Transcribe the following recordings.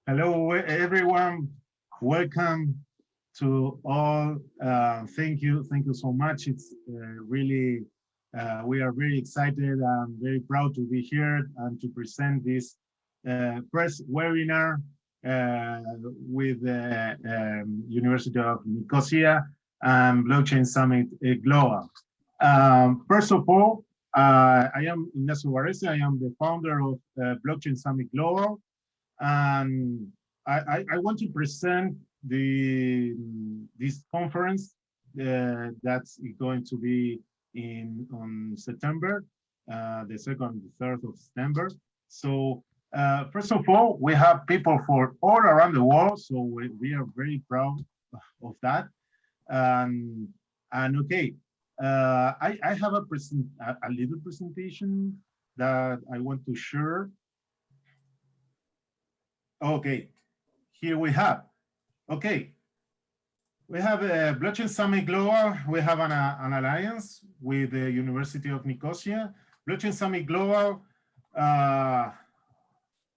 Hello, everyone. Welcome to all. Thank you so much. It's really, we are very excited. I'm very proud to be here and to present this press webinar with the University of Nicosia and Blockchain Summit Global. First of all, I am Ignacio Varese. I am the founder of Blockchain Summit Global. And I want to present this conference that's going to be on September, the 2nd and 3rd of September. So first of all, we have people for all around the world, so we are very proud of that. And okay, I have a little presentation that I want to share. Okay, here we have. Okay, we have a Blockchain Summit Global. We have an alliance with the University of Nicosia. Blockchain Summit Global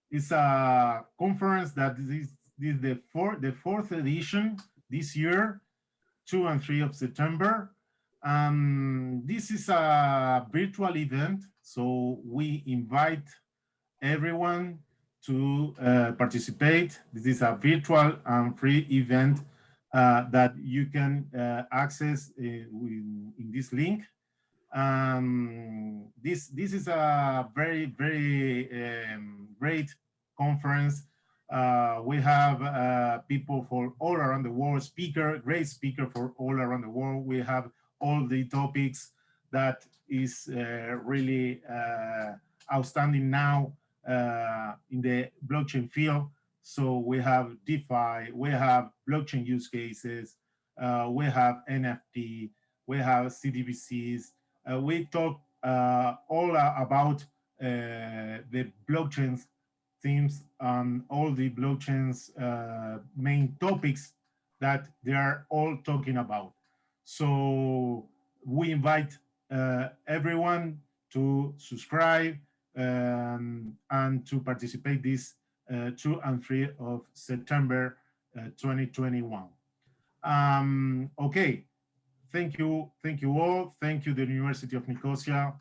is a conference that is the fourth edition this year, 2 and 3 of September. This is a virtual event, so we invite everyone to participate. This is a virtual and free event that you can access in this link. This is a very great conference. We have people for all around the world, great speaker for all around the world. We have all the topics that is really outstanding now in the blockchain field. So we have DeFi, we have blockchain use cases, we have NFT, we have CDBCs. We talk all about the blockchain themes and all the blockchain's main topics that they are all talking about. So we invite everyone to subscribe and to participate this 2 and 3 of September 2021. Okay, thank you all. Thank you, the University of Nicosia.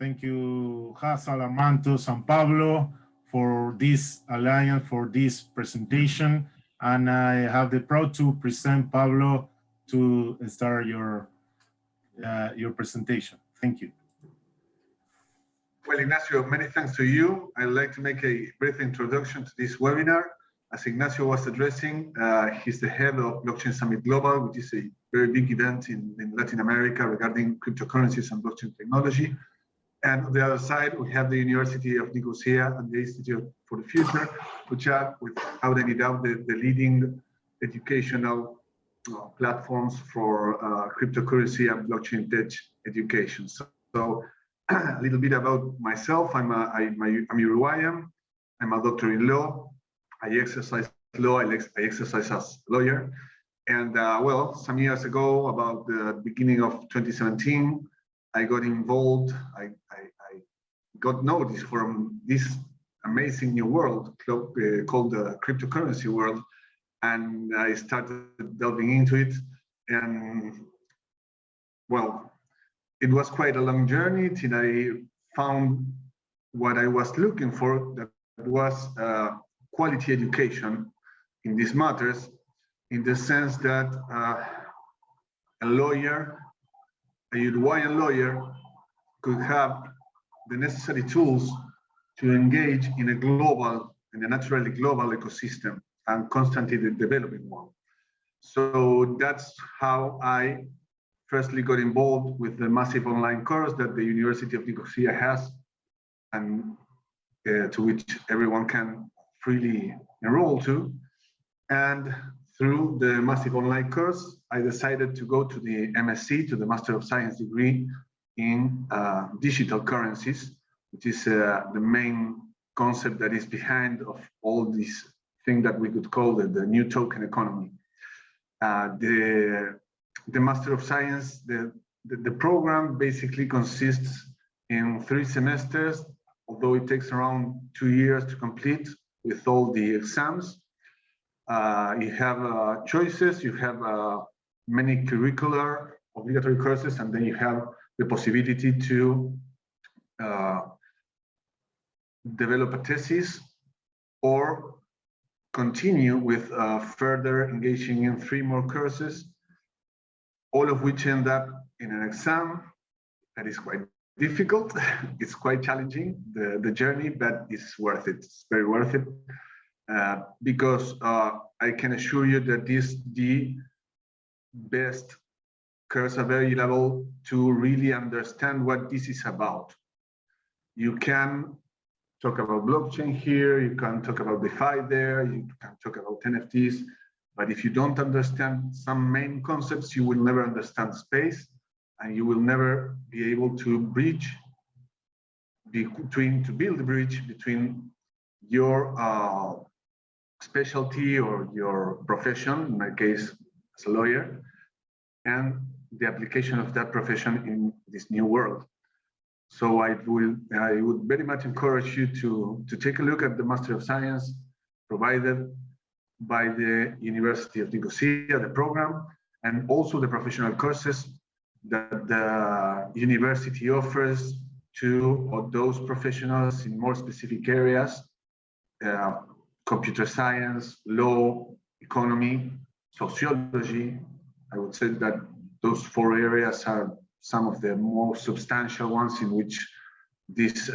Thank you, Hasal, Armanto, San Pablo, for this alliance, for this presentation. And I have the proud to present Pablo to start your presentation. Thank you. Well, Ignacio, many thanks to you. I'd like to make a brief introduction to this webinar. As Ignacio was addressing, he's the head of Blockchain Summit Global, which is a very big event in Latin America regarding cryptocurrencies and blockchain technology. And on the other side, we have the University of Nicosia and the Institute for the Future, which are, without any doubt, the leading educational platforms for cryptocurrency and blockchain tech education. So a little bit about myself. I'm Uruguayan. I'm a doctor in law. I exercise law. I exercise as a lawyer. And well, some years ago, about the beginning of 2017, I got involved. I got notice from this amazing new world called the cryptocurrency world, and I started delving into it. And well, it was quite a long journey till I found what I was looking for, that was quality education in these matters, in the sense that a lawyer, a Uruguayan lawyer, could have the necessary tools to engage in a naturally global ecosystem and constantly developing one. So that's how I firstly got involved with the massive online course that the University of Nicosia has, and to which everyone can freely enroll to. And through the massive online course, I decided to go to the MSc, to the Master of Science degree in digital currencies, which is the main concept that is behind of all these things that we could call the new token economy. The Master of Science, the program basically consists in 3 semesters, although it takes around 2 years to complete. with all the exams. You have choices, you have many curricular obligatory courses, and then you have the possibility to develop a thesis or continue with further engaging in 3 more courses, all of which end up in an exam that is quite difficult. It's quite challenging, the journey, but it's worth it. It's very worth it. Because I can assure you that this is the best course available to really understand what this is about. You can talk about blockchain here, you can talk about DeFi there, you can talk about NFTs, but if you don't understand some main concepts, you will never understand space, and you will never be able to build a bridge between your specialty or your profession, in my case as a lawyer, and the application of that profession in this new world. So I would very much encourage you to take a look at the Master of Science provided by the University of Nicosia, the program, and also the professional courses that the university offers to those professionals in more specific areas, computer science, law, economy, sociology. I would say that those 4 areas are some of the most substantial ones in which this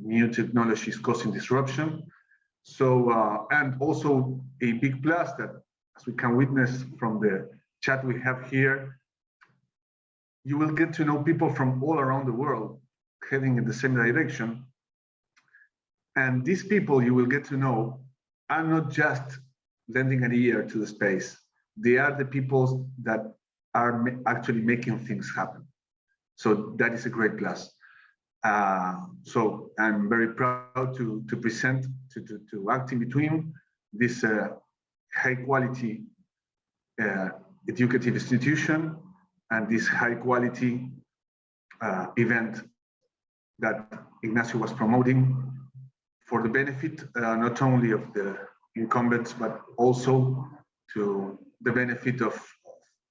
new technology is causing disruption. So, and also a big plus that, as we can witness from the chat we have here, you will get to know people from all around the world heading in the same direction. And these people you will get to know are not just lending an ear to the space. They are the people that are actually making things happen. So that is a great plus. So I'm very proud to present, to act in between this high quality educative institution and this high quality event that Ignacio was promoting for the benefit not only of the incumbents, but also to the benefit of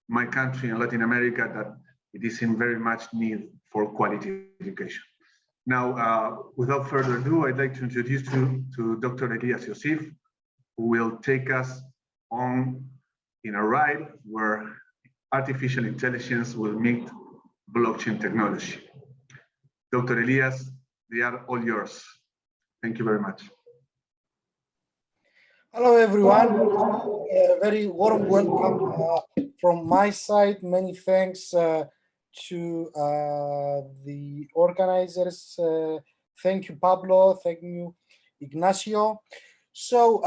my country and Latin America, that it is in very much need for quality education. Now, without further ado, I'd like to introduce you to Dr. Elias Yosif, who will take us on in a ride where artificial intelligence will meet blockchain technology. Dr. Elias, they are all yours. Thank you very much. Hello, everyone. A very warm welcome from my side. Many thanks to the organizers. Thank you, Pablo. Thank you, Ignacio. So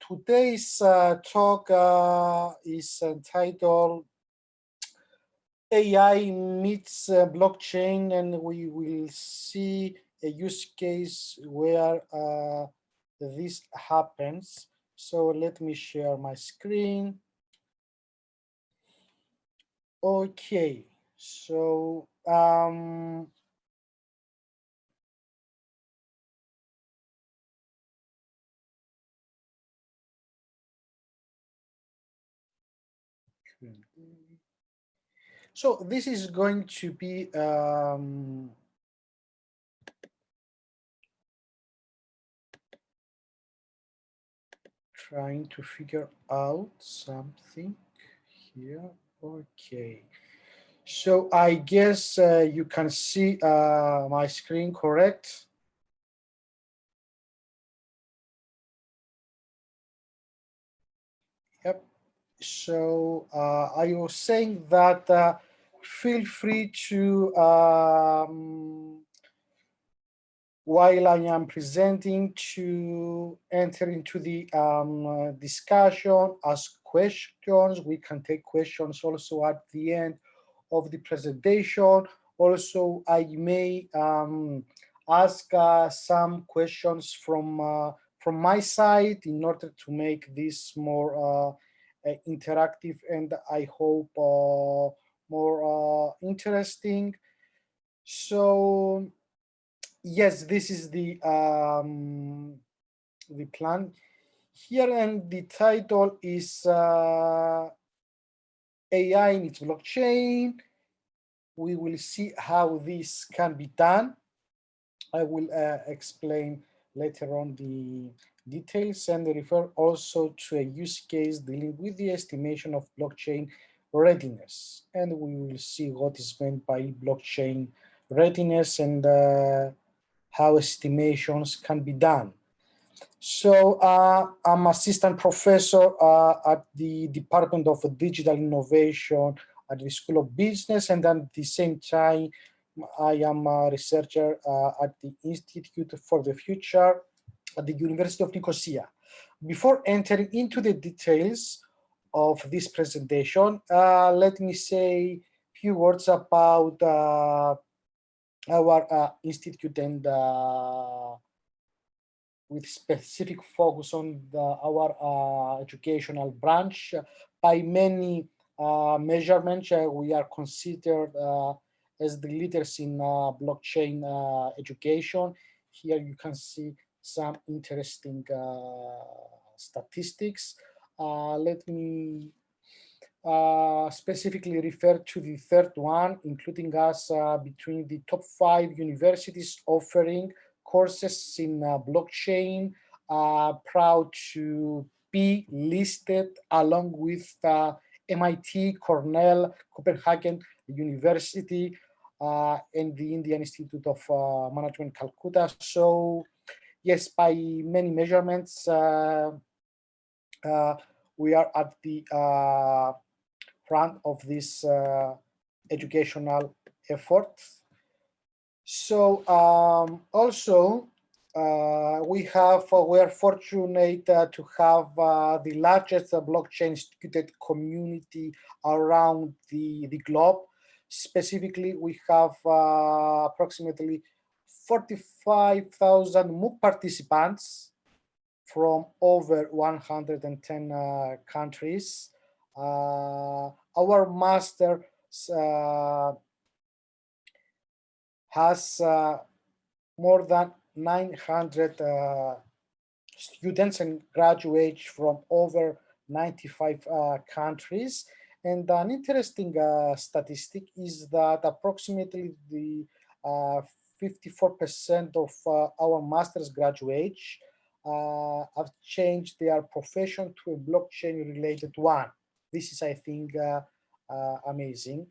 today's talk is entitled AI meets blockchain, and we will see a use case where this happens. So let me share my screen. Okay, so so this is going to be trying to figure out something here. Okay, so I guess you can see my screen, correct? Yep. So I was saying that feel free to, while I am presenting, to enter into the discussion, ask questions. We can take questions also at the end of the presentation. Also, I may ask some questions from my side in order to make this more interactive and I hope more interesting. So yes, this is the the plan here, and the title is AI in its blockchain. We will see how this can be done. I will explain later on the details and refer also to a use case dealing with the estimation of blockchain readiness. And we will see what is meant by blockchain readiness and how estimations can be done. So I'm assistant professor at the Department of Digital Innovation at the School of Business, and at the same time, I am a researcher at the Institute for the Future at the University of Nicosia. Before entering into the details of this presentation, let me say a few words about our institute and with specific focus on our educational branch. By many measurements, we are considered as the leaders in blockchain education. Here you can see some interesting statistics. Let me specifically refer to the third one, including us between the top 5 universities offering courses in blockchain. Proud to be listed along with MIT, Cornell, Copenhagen University, and the Indian Institute of Management, Calcutta. So yes, by many measurements, we are at the front of this educational effort. So also we are fortunate to have the largest blockchain distributed community around the globe. Specifically, we have approximately 45,000 MOOC participants from over 110 countries. Our master has more than 900 students and graduates from over 95 countries. And an interesting statistic is that approximately the 54% of our master's graduates have changed their profession to a blockchain-related one. This is, I think, amazing.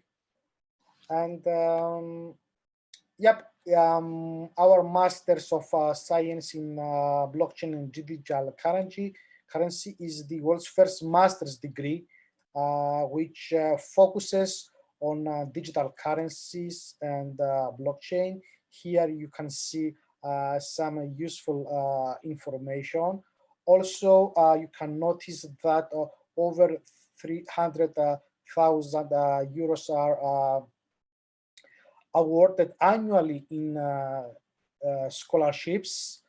And yep, our Masters of Science in Blockchain and Digital Currency is the world's first master's degree, which focuses on digital currencies and blockchain. Here you can see some useful information. Also, you can notice that over 300,000 euros are awarded annually in scholarships.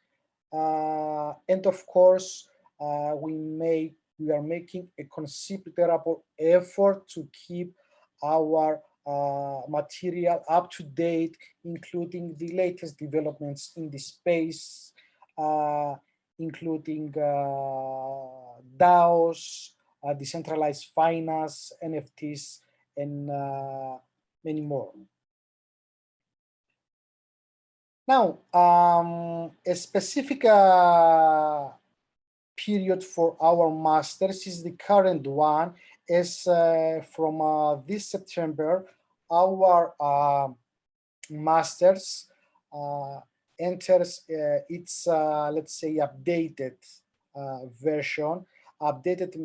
And of course, we are making a considerable effort to keep our material up to date, including the latest developments in the space, including DAOs, decentralized finance, NFTs, and many more. Now, a specific period for our masters is the current one, as from this September, our masters enters its, let's say, updated version. Updated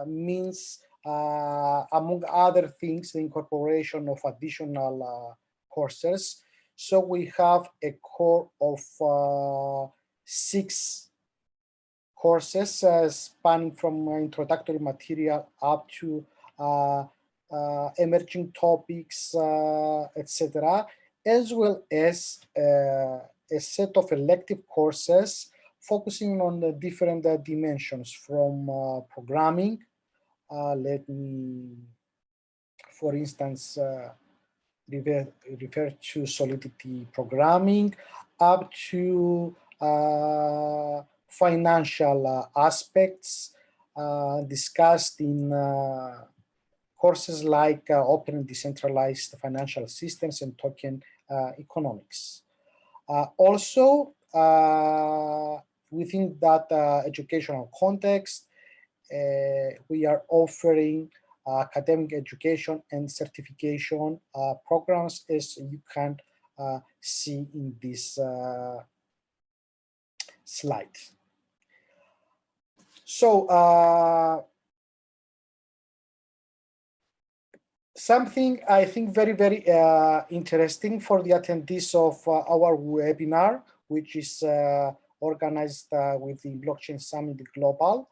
means, among other things, the incorporation of additional courses. So we have a core of 6 courses spanning from introductory material up to emerging topics, etc., as well as a set of elective courses focusing on the different dimensions from programming. Let me, for instance, refer to Solidity programming, up to financial aspects discussed in courses like open and decentralized financial systems and token economics. Also, within that educational context, we are offering academic education and certification programs, as you can see in this slide. So something I think very, very interesting for the attendees of our webinar, which is organized with the Blockchain Summit Global.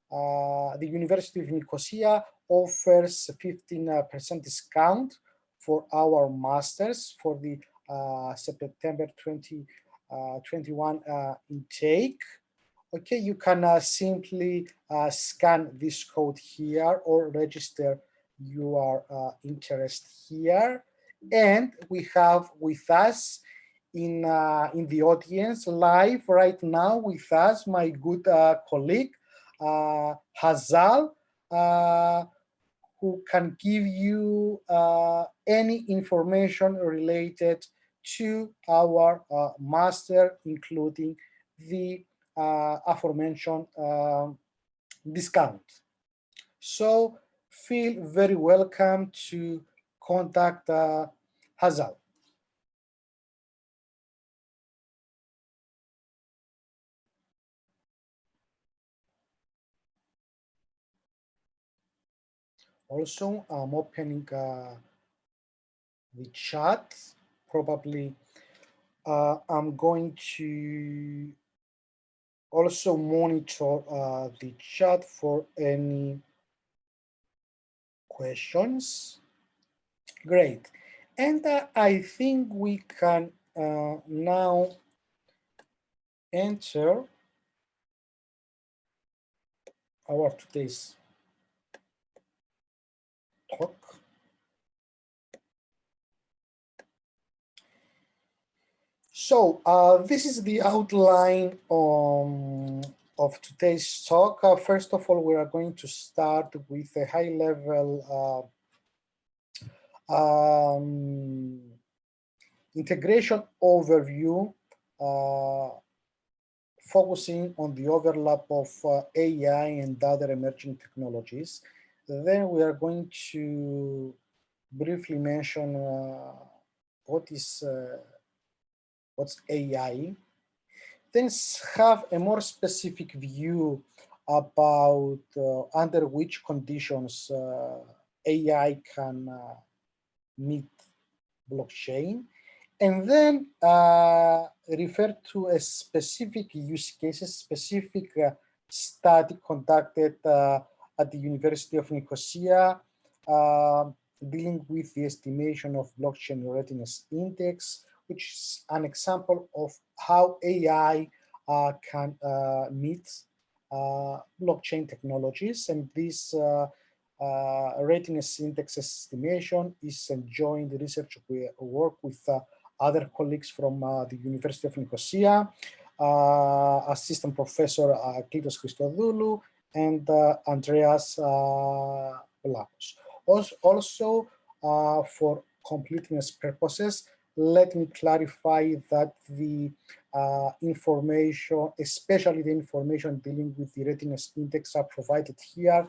The University of Nicosia offers 15% discount for our masters for the September 2021 intake. Okay, you can simply scan this code here or register your interest here. And we have with us in the audience live right now with us my good colleague Hazal, who can give you any information related to our master, including the aforementioned discount. So feel very welcome to contact Hazal. Also, I'm opening the chat. Probably I'm going to also monitor the chat for any questions. Great. And I think we can now enter our today's talk. So this is the outline of today's talk. First of all, we are going to start with a high-level integration overview, focusing on the overlap of AI and other emerging technologies. Then we are going to briefly mention what's AI. Then have a more specific view about under which conditions AI can meet blockchain, and then refer to a specific use cases, specific study conducted at the University of Nicosia, dealing with the estimation of blockchain readiness index, which is an example of how AI can meet blockchain technologies. And this readiness index estimation is a joint research work with other colleagues from the University of Nicosia, Assistant Professor Klitos Christodoulou and Andreas Polakos. Also, for completeness purposes, let me clarify that the information, especially the information dealing with the readiness index, are provided here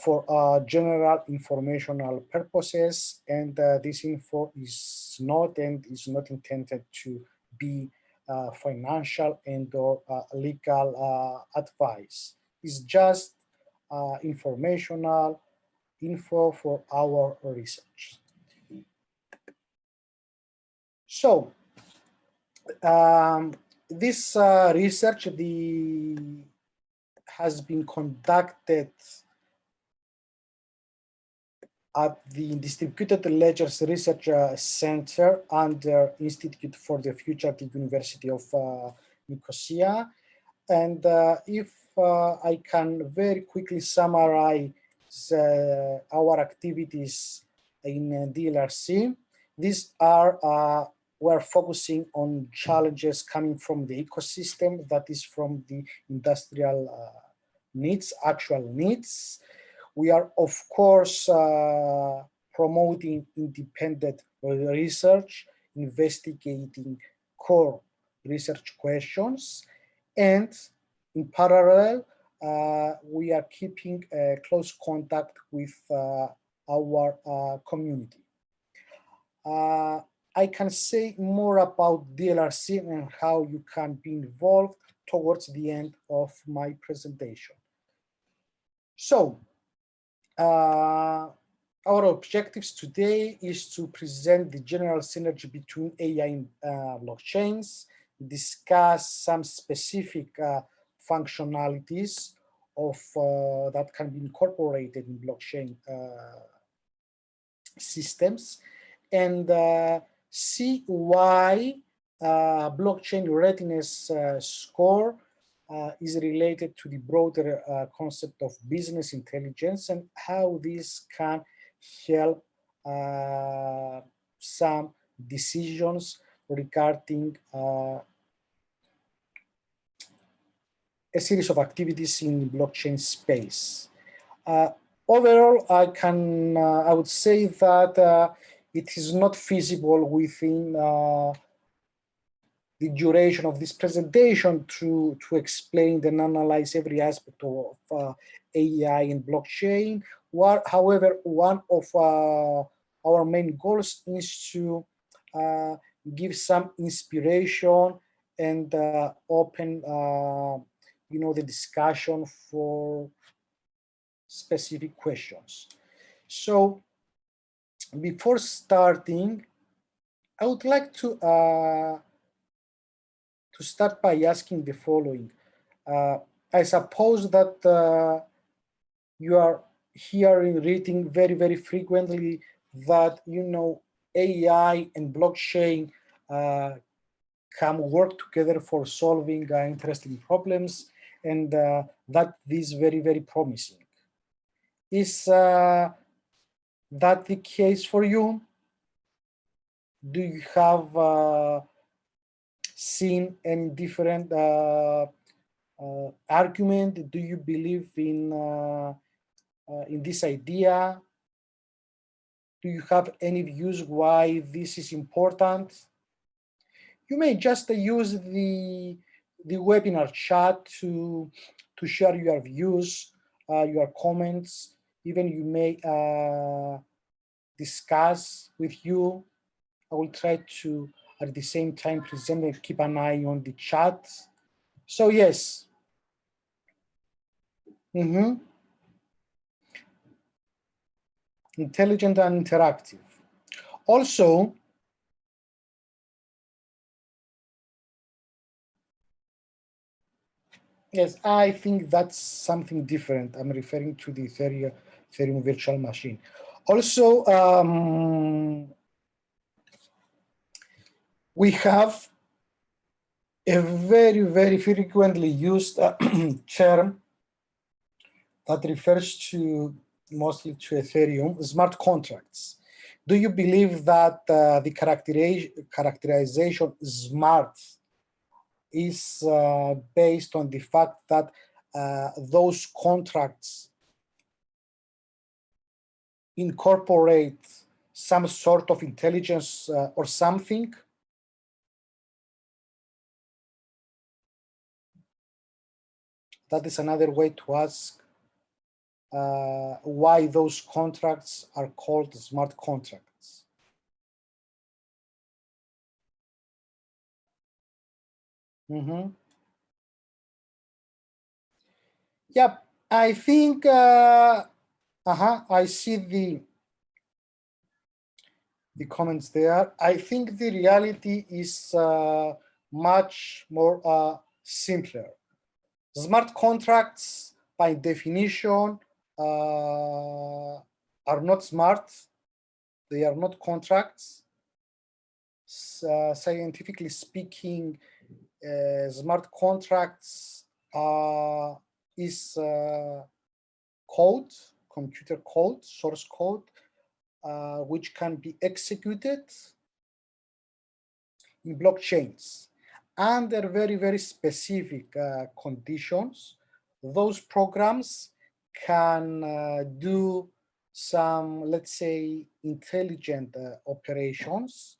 for general informational purposes, and this info is not intended to be financial and or legal advice. It's just informational info for our research. So this research has been conducted at the Distributed Ledgers Research Center under Institute for the Future at the University of Nicosia. And if I can very quickly summarize our activities in DLRC, these are we're focusing on challenges coming from the ecosystem, that is from the industrial needs, actual needs. We are, of course, promoting independent research, investigating core research questions, and in parallel, we are keeping close contact with our community. I can say more about DLRC and how you can be involved towards the end of my presentation. So, our objectives today is to present the general synergy between AI and blockchains, discuss some specific functionalities of that can be incorporated in blockchain systems, and see why blockchain readiness score is related to the broader concept of business intelligence and how this can help some decisions regarding a series of activities in the blockchain space. Overall, I would say that it is not feasible within the duration of this presentation to explain and analyze every aspect of AI and blockchain. However, one of our main goals is to give some inspiration and open, the discussion for specific questions. So, before starting, I would like to start by asking the following. I suppose that you are hearing, reading very, very frequently that, AI and blockchain can work together for solving interesting problems, and that is very, very promising. Is that the case for you? Do you have seen any different argument? Do you believe in this idea? Do you have any views why this is important? You may just use the webinar chat to share your views, your comments. Even you may discuss with you. I will try to, at the same time, present and keep an eye on the chat. So yes. Intelligent and interactive. Also, yes, I think that's something different. I'm referring to the Ethereum virtual machine. Also, we have a very, very frequently used term that refers to mostly to Ethereum, smart contracts. Do you believe that the characterization smart is based on the fact that those contracts incorporate some sort of intelligence or something? That is another way to ask why those contracts are called smart contracts. Yep, I think I see the comments there. I think the reality is much more simpler. Smart contracts, by definition, are not smart. They are not contracts. Scientifically speaking, smart contracts is code, computer code, source code, which can be executed in blockchains under very, very specific conditions. Those programs can do some, let's say, intelligent operations,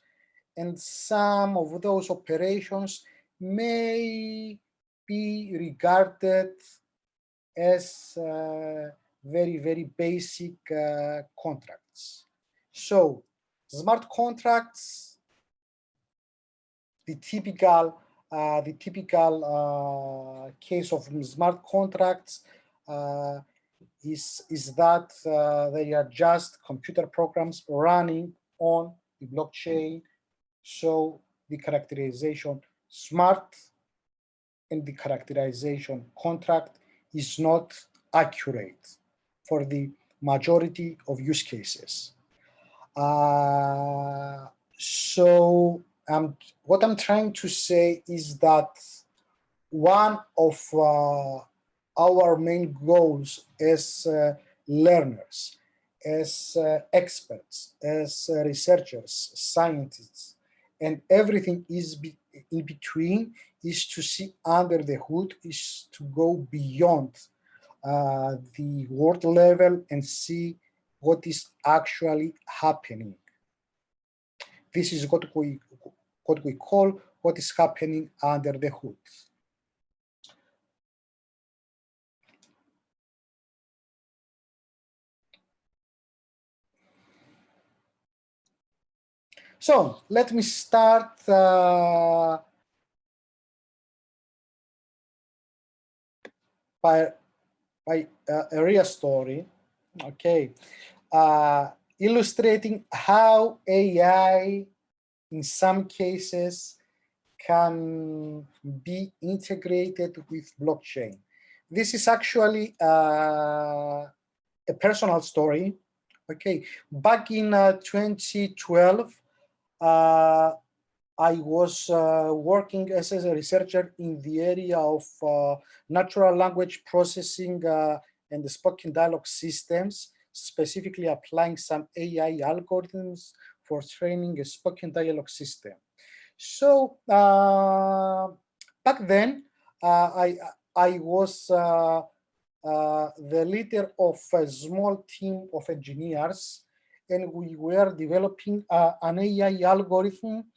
and some of those operations may be regarded as very, very basic contracts. So smart contracts, the typical case of smart contracts is that they are just computer programs running on the blockchain. So the characterization smart and the characterization contract is not accurate for the majority of use cases. So what I'm trying to say is that one of our main goals as learners, as experts, as researchers, scientists, and everything is in between, is to see under the hood, is to go beyond the world level and see what is actually happening. This is what we call what is happening under the hood. So let me start by a real story, okay, illustrating how AI in some cases can be integrated with blockchain. This is actually a personal story. Okay, back in 2012, I was working as a researcher in the area of natural language processing and the spoken dialogue systems, specifically applying some AI algorithms for training a spoken dialogue system. So back then, I was the leader of a small team of engineers, and we were developing an AI algorithm,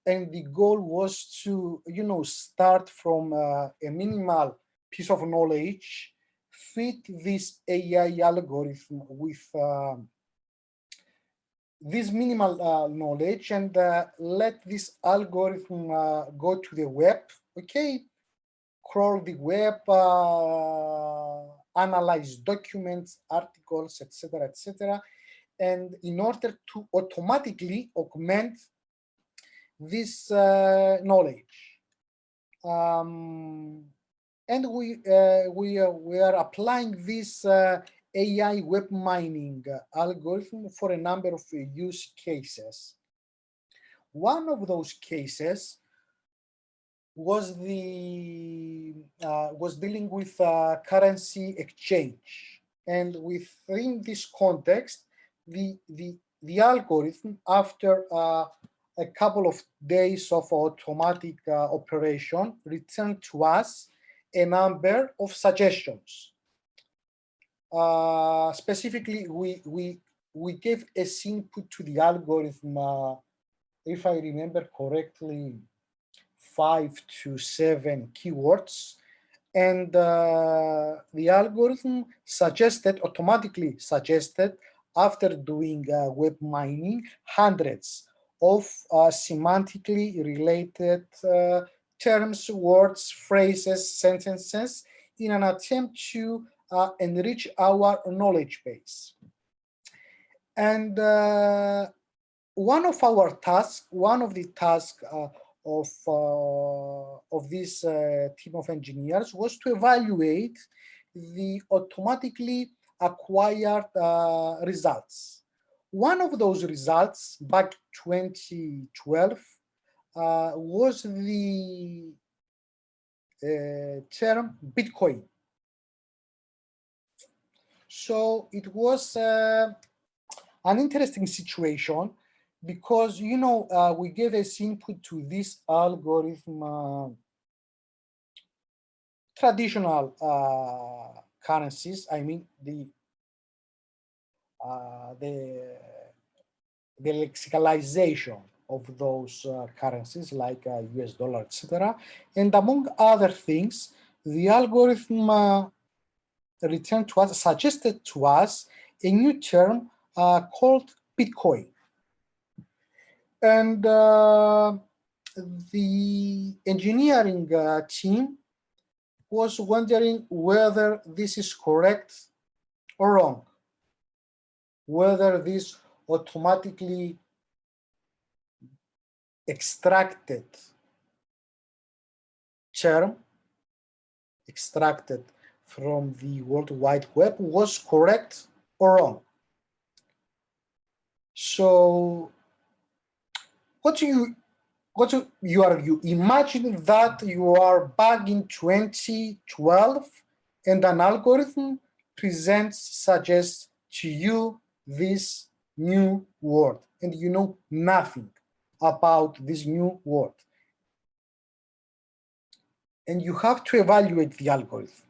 and the goal was to, start from a minimal piece of knowledge, fit this AI algorithm with this minimal knowledge, and let this algorithm go to the web, okay, crawl the web, analyze documents, articles, etc., etc., and in order to automatically augment this knowledge. And we are applying this AI web mining algorithm for a number of use cases. One of those cases was dealing with currency exchange, and within this context, the algorithm, after a couple of days of automatic operation, returned to us a number of suggestions. Specifically, we gave as input to the algorithm, if I remember correctly, 5 to 7 keywords, and the algorithm automatically suggested, after doing web mining, hundreds of semantically related terms, words, phrases, sentences, in an attempt to enrich our knowledge base. And one of the tasks of this team of engineers was to evaluate the automatically acquired results. One of those results back 2012 was the term Bitcoin. So it was an interesting situation, because, we gave as input to this algorithm traditional currencies. I mean, the lexicalization of those currencies like US dollar, etc. And among other things, the algorithm returned to us, suggested to us a new term called Bitcoin. And the engineering team was wondering whether this is correct or wrong, whether this automatically extracted term, extracted from the World Wide Web, was correct or wrong. So what do you argue? Imagine that you are back in 2012 and an algorithm suggests to you this new word and you know nothing about this new word. And you have to evaluate the algorithm.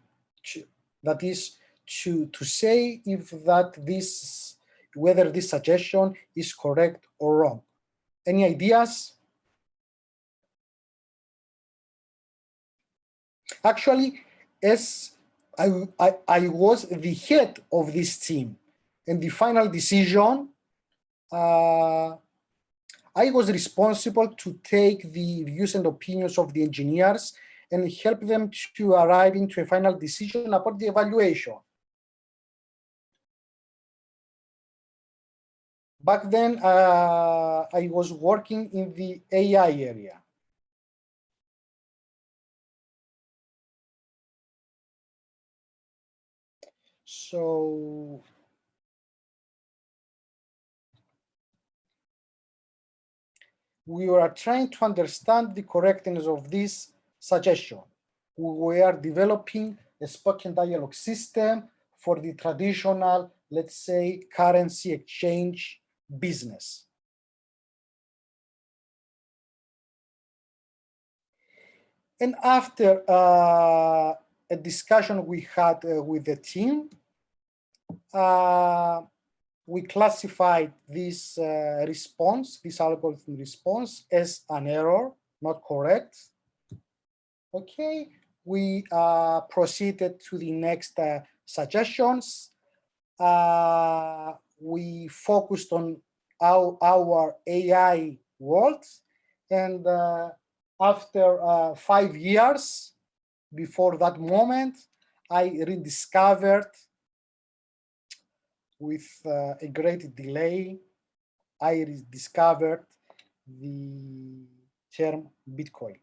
That is to say if whether this suggestion is correct or wrong. Any ideas? Actually, as I was the head of this team, and the final decision, I was responsible to take the views and opinions of the engineers and help them to arrive into a final decision about the evaluation. Back then, I was working in the AI area. So we were trying to understand the correctness of this suggestion. We are developing a spoken dialogue system for the traditional, let's say, currency exchange business. And after a discussion we had with the team, we classified this response, this algorithm response, as an error, not correct. Okay, we proceeded to the next suggestions. We focused on our AI world, and after 5 years before that moment, I rediscovered, with a great delay, I rediscovered the term Bitcoin.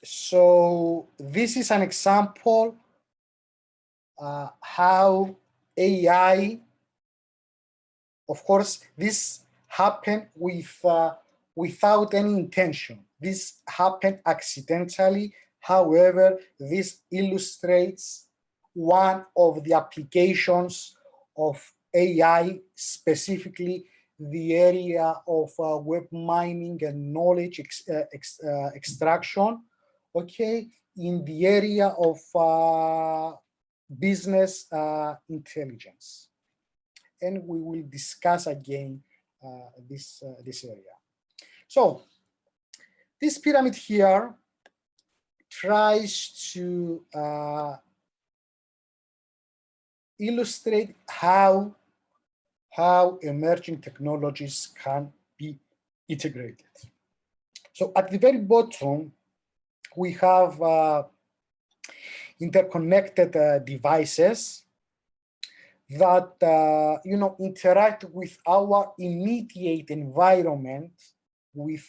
So this is an example how AI, of course, this happened without any intention. This happened accidentally. However, this illustrates one of the applications of AI, specifically the area of web mining and knowledge extraction, okay, in the area of business intelligence. And we will discuss again this area. So this pyramid here tries to illustrate how emerging technologies can be integrated. So at the very bottom, we have interconnected devices that interact with our immediate environment with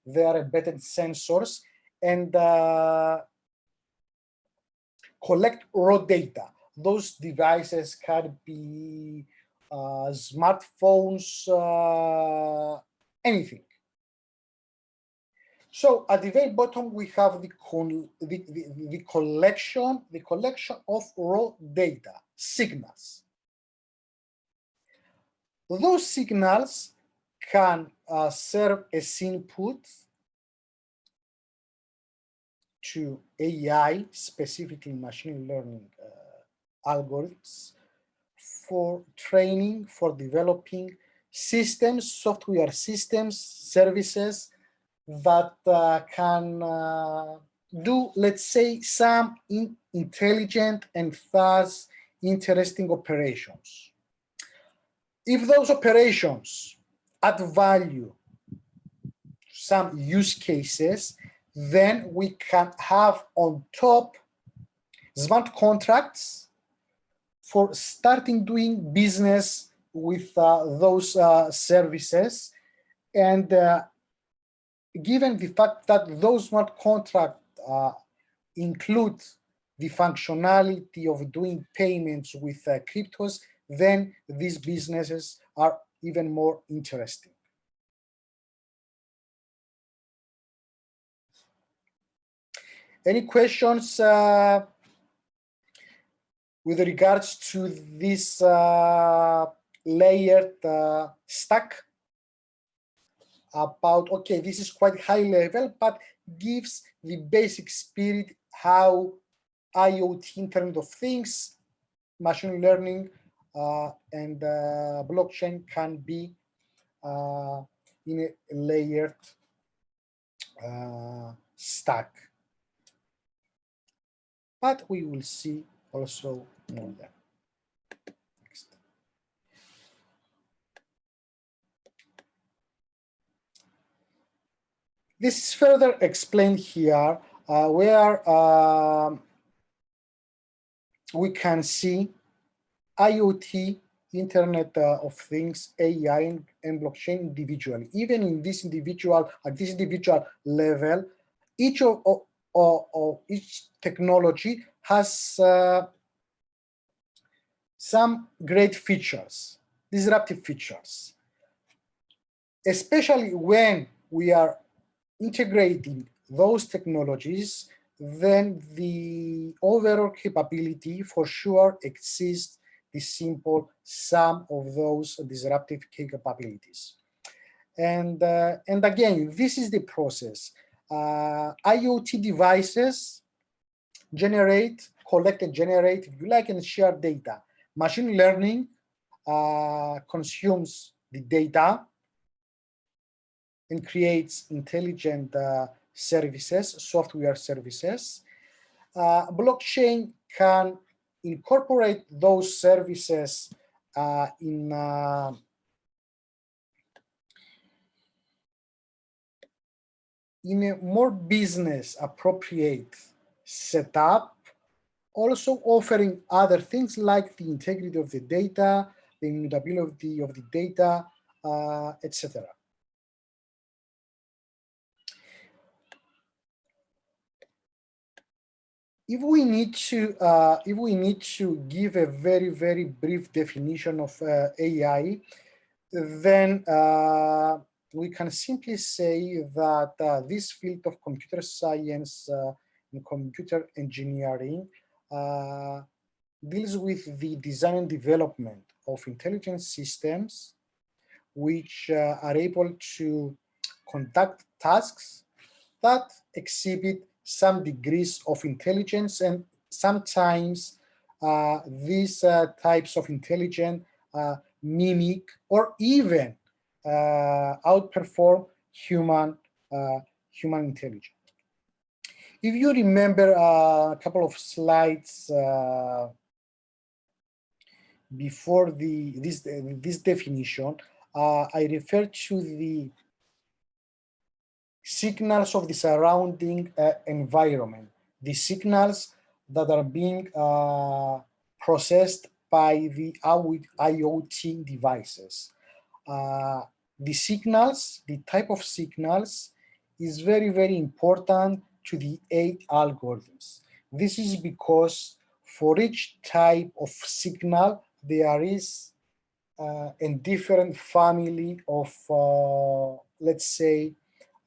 their embedded sensors and collect raw data. Those devices can be smartphones, anything. So at the very bottom, we have the collection of raw data, signals. Those signals can serve as input to AI, specifically machine learning algorithms, for training, for developing systems, software systems, services that can do, let's say, some intelligent and thus interesting operations. If those operations add value to some use cases, then we can have on top smart contracts for starting doing business with those services. And given the fact that those smart contracts include the functionality of doing payments with cryptos, then these businesses are even more interesting. Any questions with regards to this layered stack? About, okay, this is quite high level, but gives the basic spirit how IoT, Internet of Things, machine learning, and blockchain can be in a layered stack. But we will see also more there. Next. This is further explained here, where we can see IoT, Internet of Things, AI, and blockchain individually. Even in this individual, at this individual level, each each technology has some great features, disruptive features, especially when we are integrating those technologies. Then the overall capability for sure exceeds the simple sum of those disruptive capabilities. And again, this is the process. IoT devices generate, collect and generate, if you like, and share data. Machine learning consumes the data and creates intelligent services, software services. Blockchain can incorporate those services in a more business appropriate setup, also offering other things like the integrity of the data, the immutability of the data, etc. If we need to give a very brief definition of AI, then we can simply say that this field of computer science and computer engineering deals with the design and development of intelligent systems which are able to conduct tasks that exhibit some degrees of intelligence, and sometimes these types of intelligence mimic or even outperform human intelligence. If you remember a couple of slides before this definition, I referred to the signals of the surrounding environment, the signals that are being processed by the IoT devices. The signals, the type of signals is very important to the AI algorithms. This is because for each type of signal, there is a different family of, let's say,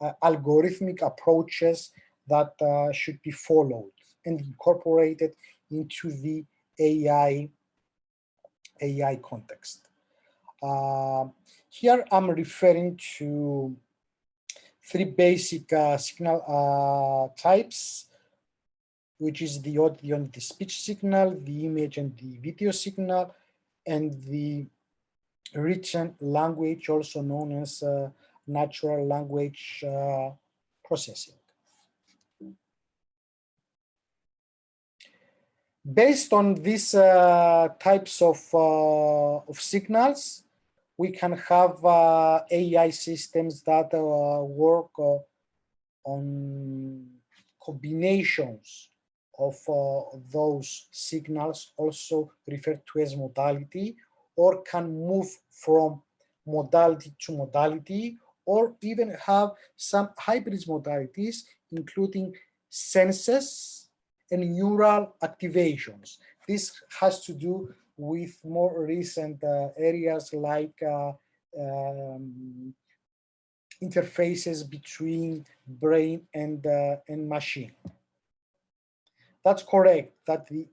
algorithmic approaches that should be followed and incorporated into the AI context. Here I'm referring to three basic signal types, which is the audio and the speech signal, the image and the video signal, and the written language, also known as natural language processing. Based on these types of signals, we can have AI systems that work on combinations of those signals, also referred to as modality, or can move from modality to modality, or even have some hybrid modalities, including senses and neural activations. This has to do with more recent areas like interfaces between brain and machine. That's correct, that the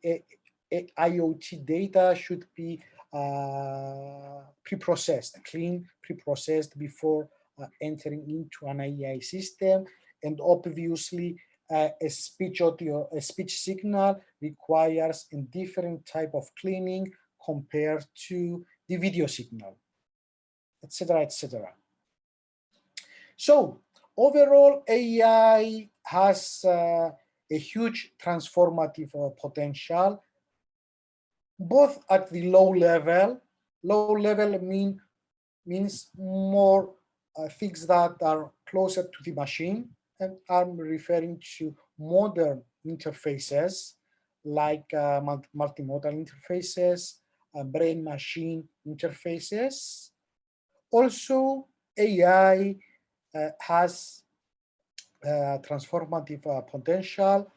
IoT data should be pre-processed, clean, pre-processed before entering into an AI system. And obviously, a speech signal requires a different type of cleaning compared to the video signal, etc., etc. So overall, AI has a huge transformative potential, both at the low level. Low level means more things that are closer to the machine, and I'm referring to modern interfaces like multimodal interfaces, brain-machine interfaces. Also, AI has transformative potential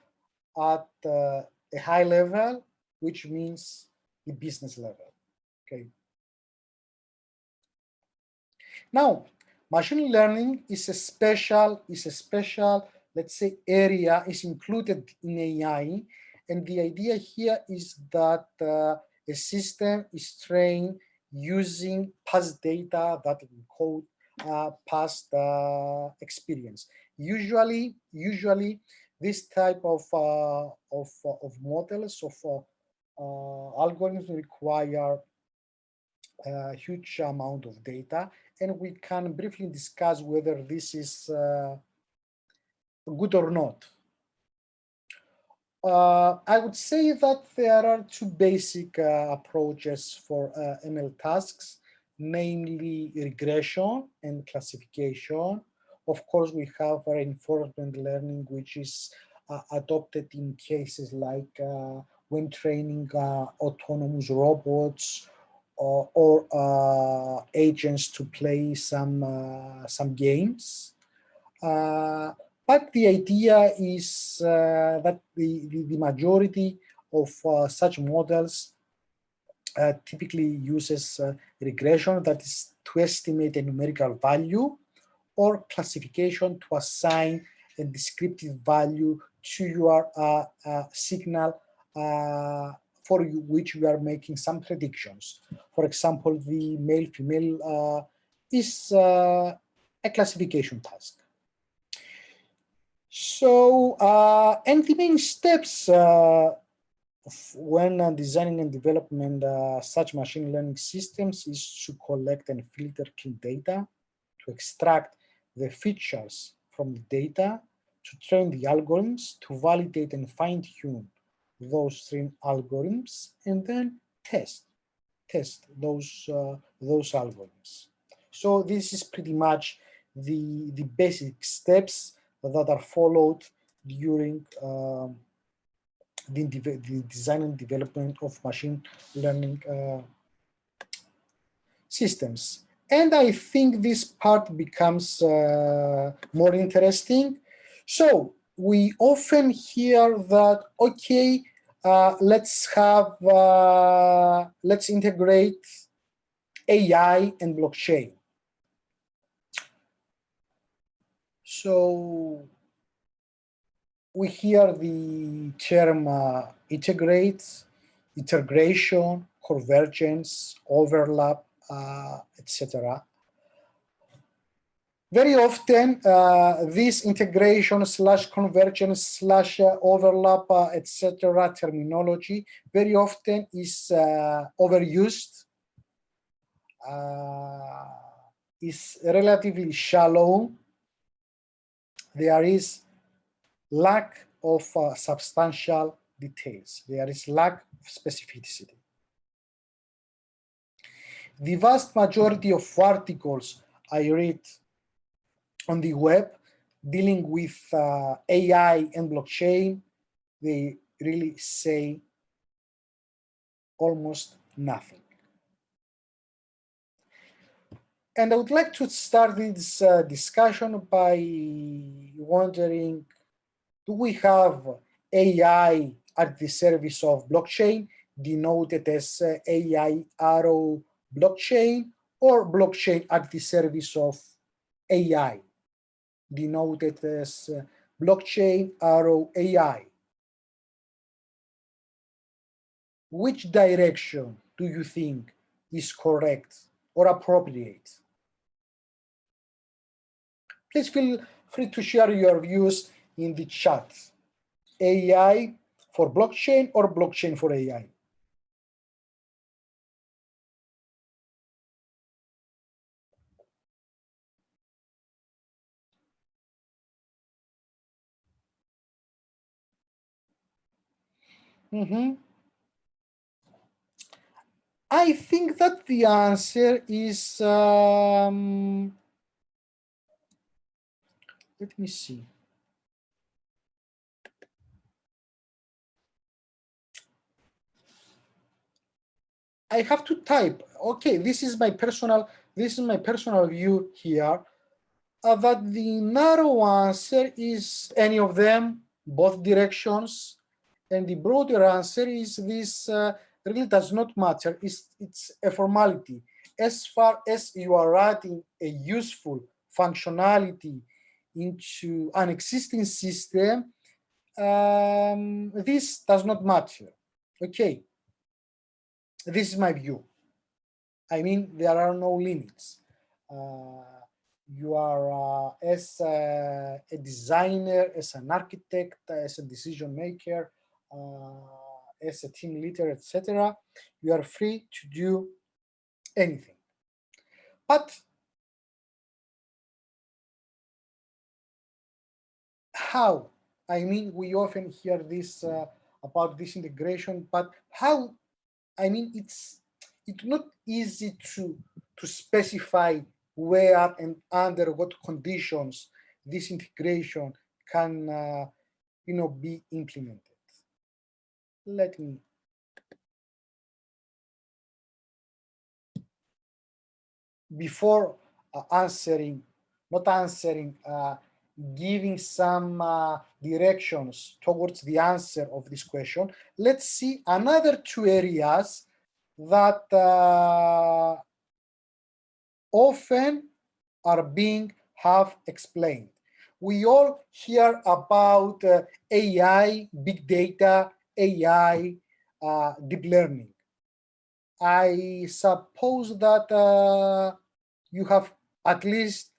at a high level, which means the business level. Okay. Now, machine learning is a special, let's say, area, is included in AI, and the idea here is that a system is trained using past data that we call past experience. Usually, this type of models of algorithms require a huge amount of data, and we can briefly discuss whether this is good or not. I would say that there are two basic approaches for ML tasks, namely regression and classification. Of course, we have reinforcement learning, which is adopted in cases like when training autonomous robots or agents to play some games. But the idea is that the majority of such models typically uses regression, that is to estimate a numerical value, or classification to assign a descriptive value to your signal for which we are making some predictions. For example, the male-female is a classification task. So, and the main steps when designing and developing such machine learning systems is to collect and filter clean data, to extract the features from the data, to train the algorithms, to validate and fine-tune those trained algorithms, and then test those algorithms. So this is pretty much the basic steps that are followed during the design and development of machine learning systems. And I think this part becomes more interesting. So we often hear that, okay, let's integrate AI and blockchain. So we hear the term integrate, integration, convergence, overlap, etc. Very often, this integration / convergence / overlap, etc. terminology very often is overused, is relatively shallow. There is lack of substantial details. There is lack of specificity. The vast majority of articles I read on the web dealing with AI and blockchain, they really say almost nothing. And I would like to start this discussion by wondering, do we have AI at the service of blockchain, denoted as AI arrow blockchain, or blockchain at the service of AI, denoted as blockchain arrow AI? Which direction do you think is correct or appropriate? Please feel free to share your views in the chat. AI for blockchain or blockchain for AI? I think that the answer is, let me see. I have to type. Okay, this is my personal view here. That the narrow answer is any of them, both directions, and the broader answer is this really does not matter. It's a formality. As far as you are adding a useful functionality into an existing system, this does not matter. Okay, this is my view. I mean, there are no limits. You are, as a designer, as an architect, as a decision maker, as a team leader, etc., you are free to do anything. But how? I mean, we often hear this about this integration, but how? I mean, it's not easy to specify where and under what conditions this integration can be implemented. Let me before giving some directions towards the answer of this question, let's see another two areas that often are being half explained. We all hear about AI, big data, AI, deep learning. I suppose that you have at least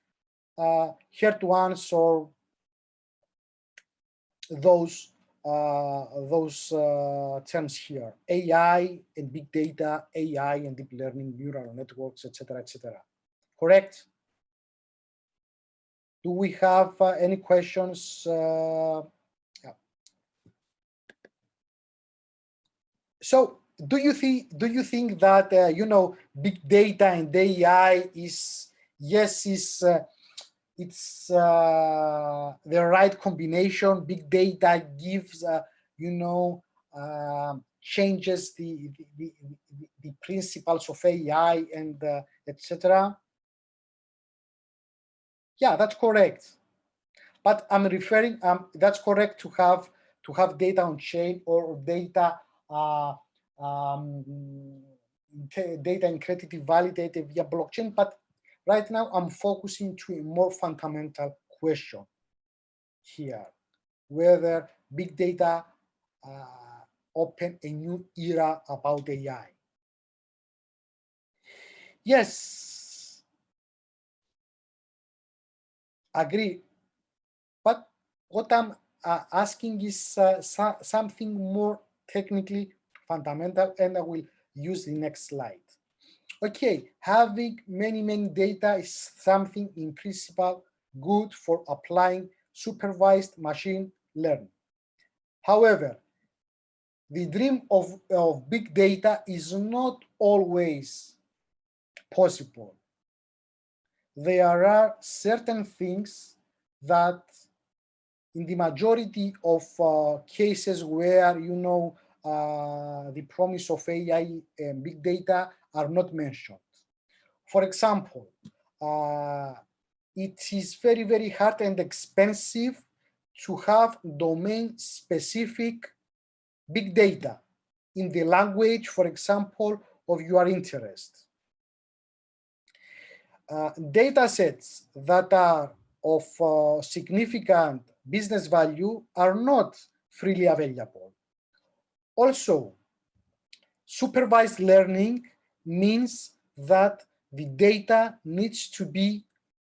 heard once or those terms here: AI and big data, AI and deep learning, neural networks, etc., etc. Correct? Do we have any questions? Yeah. So, do you think that big data and AI is it's the right combination? Big data gives changes the principles of AI and etc. Yeah, that's correct. But I'm referring, that's correct to have data on chain or data data integrated, validated via blockchain. But right now I'm focusing to a more fundamental question here, whether big data open a new era about AI. Yes, agree. But what I'm asking is something more technically fundamental, and I will use the next slide. Okay, having many data is something in principle good for applying supervised machine learning. However, the dream of big data is not always possible. There are certain things that in the majority of cases where the promise of AI and big data are not mentioned. For example, it is very hard and expensive to have domain-specific big data in the language, for example, of your interest. Data sets that are of significant business value are not freely available. Also, supervised learning means that the data needs to be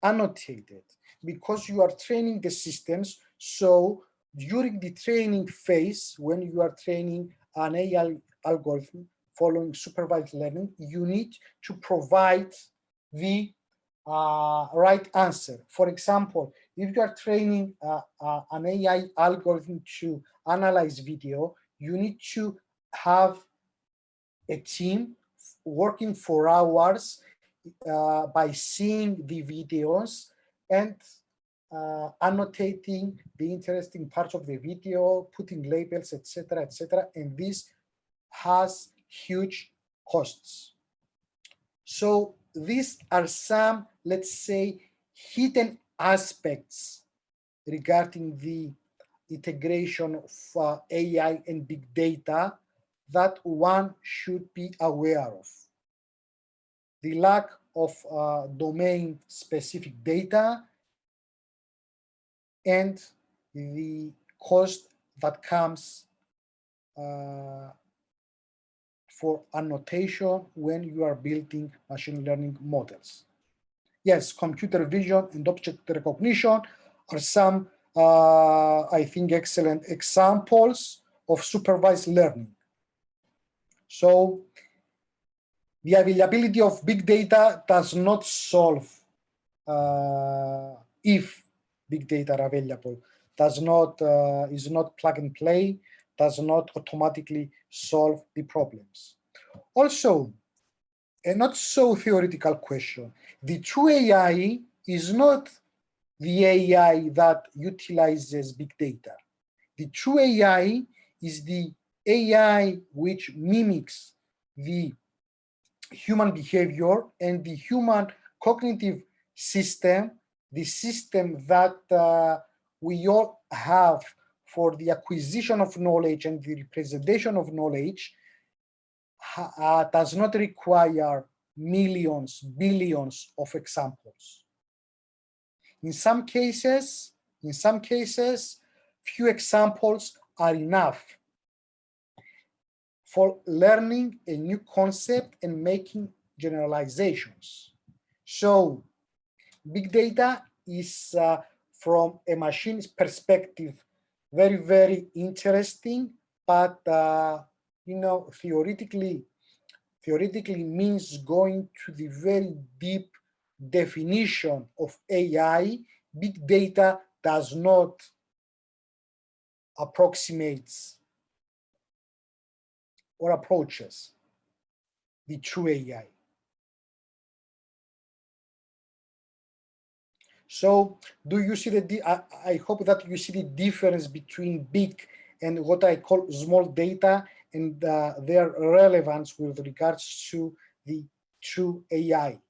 annotated because you are training the systems. So during the training phase, when you are training an AI algorithm following supervised learning, you need to provide the right answer. For example, if you are training an AI algorithm to analyze video, you need to have a team working for hours by seeing the videos and annotating the interesting parts of the video, putting labels, etc., etc. And this has huge costs. So these are some, let's say, hidden aspects regarding the integration of AI and big data that one should be aware of. The lack of domain-specific data and the cost that comes for annotation when you are building machine learning models. Yes, computer vision and object recognition are some, I think, excellent examples of supervised learning. So the availability of big data does not solve if big data are available, is not plug and play, does not automatically solve the problems. Also, a not so theoretical question. The true AI is not the AI that utilizes big data. The true AI is the AI which mimics the human behavior and the human cognitive system, the system that we all have for the acquisition of knowledge and the representation of knowledge, does not require millions, billions of examples. In some cases, few examples are enough for learning a new concept and making generalizations. So big data is, from a machine's perspective, very interesting, but theoretically means going to the very deep definition of AI. Big data does not approximate or approaches the true AI. So do you see I hope that you see the difference between big and what I call small data and their relevance with regards to the true AI.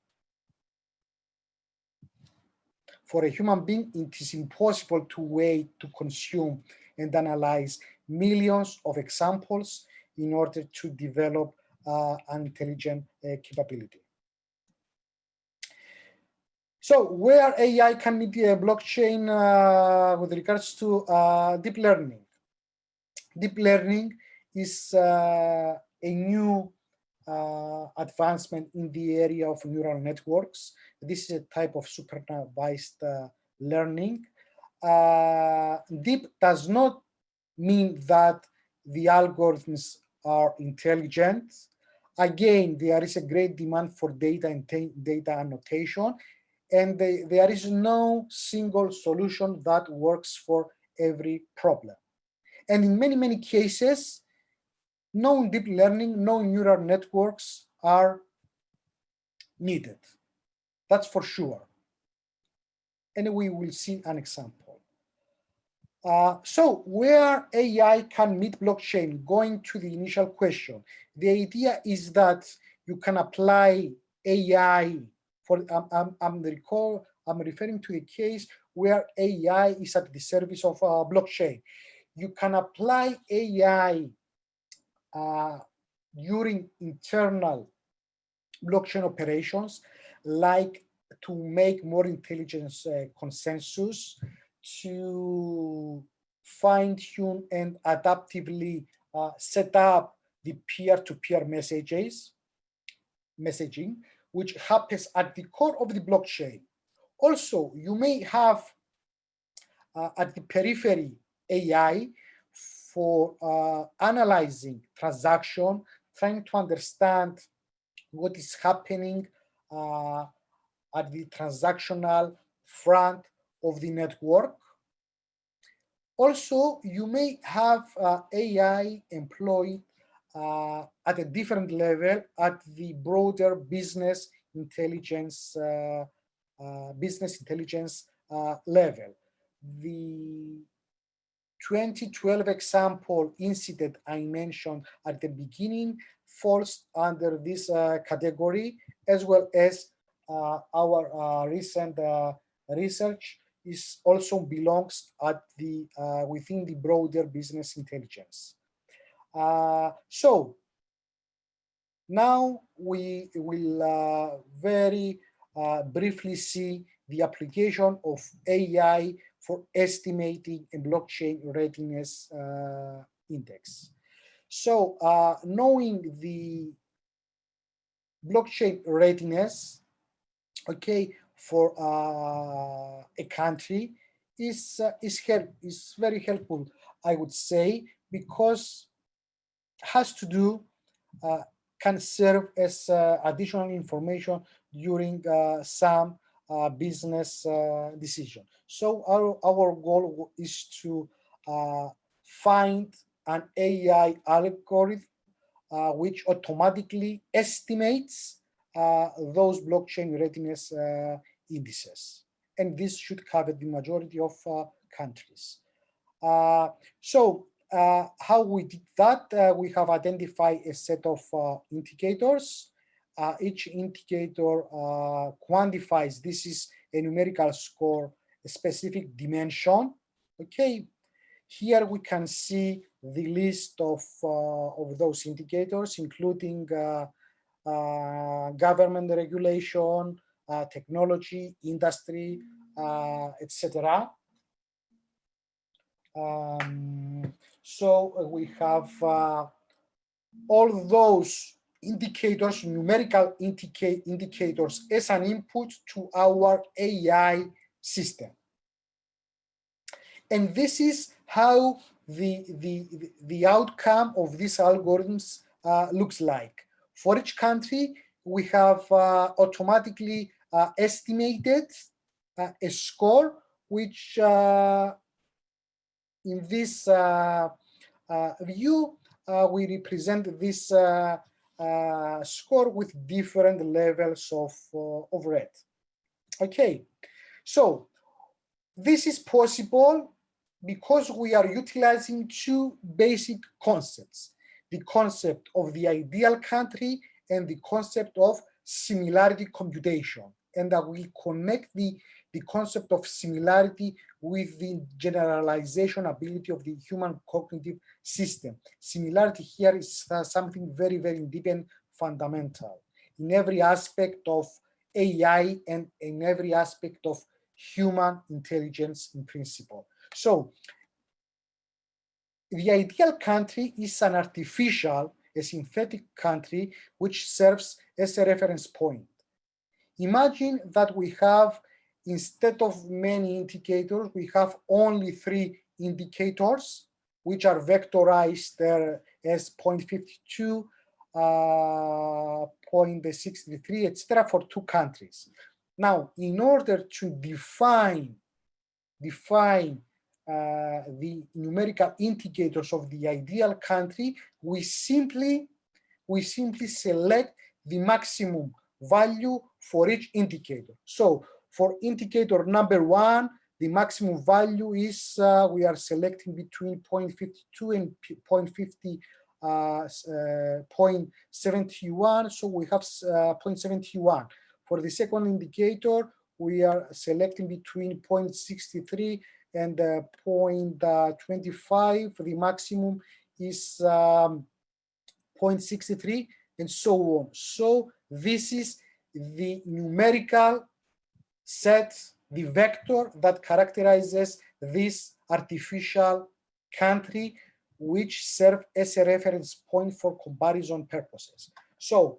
For a human being, it is impossible to wait to consume and analyze millions of examples in order to develop an intelligent capability. So where AI can meet the blockchain with regards to deep learning. Deep learning is a new advancement in the area of neural networks. This is a type of supervised learning. Deep does not mean that the algorithms are intelligent. Again, there is a great demand for data and data annotation, and there is no single solution that works for every problem. And in many, many cases, no deep learning, no neural networks are needed. That's for sure. And we will see an example. So where AI can meet blockchain, going to the initial question, the idea is that you can apply AI for, I'm referring to the case where AI is at the service of blockchain. You can apply AI during internal blockchain operations, like to make more intelligent consensus, to fine-tune and adaptively set up the peer-to-peer messaging, which happens at the core of the blockchain. Also, you may have at the periphery AI for analyzing transaction, trying to understand what is happening at the transactional front of the network. Also, you may have AI employed at a different level at the broader business intelligence level. The 2012 example incident I mentioned at the beginning falls under this category, as well as our recent research is also belongs at the within the broader business intelligence. So now we will very briefly see the application of AI for estimating a blockchain readiness index. So knowing the blockchain readiness, okay, for a country is very helpful, I would say, because has to do can serve as additional information during some business decision. So our goal is to find an AI algorithm which automatically estimates those blockchain readiness indices. And this should cover the majority of countries. So how we did that, we have identified a set of indicators. Each indicator quantifies, this is a numerical score, a specific dimension. Okay, here we can see the list of those indicators, including government regulation, technology, industry, etc. So we have all those indicators, numerical indicators, as an input to our AI system. And this is how the outcome of these algorithms looks like. For each country, we have automatically estimated a score, which in this view, we represent this score with different levels of red. Okay, so this is possible because we are utilizing two basic concepts: the concept of the ideal country and the concept of similarity computation. And I will connect the concept of similarity with the generalization ability of the human cognitive system. Similarity here is something very, very deep and fundamental. In every aspect of AI and in every aspect of human intelligence in principle. So the ideal country is an artificial, a synthetic country which serves as a reference point. Imagine that we have, instead of many indicators, we have only 3 indicators, which are vectorized there as 0.52, 0.63, etc. for 2 countries. Now, in order to define the numerical indicators of the ideal country, we simply select the maximum value for each indicator. So for indicator number 1, the maximum value is we are selecting between 0.52 and 0.71. So we have 0.71. For the second indicator, we are selecting between 0.63 and 0.25. The maximum is 0.63, and so on. So this is the numerical set, the vector that characterizes this artificial country, which serve as a reference point for comparison purposes. So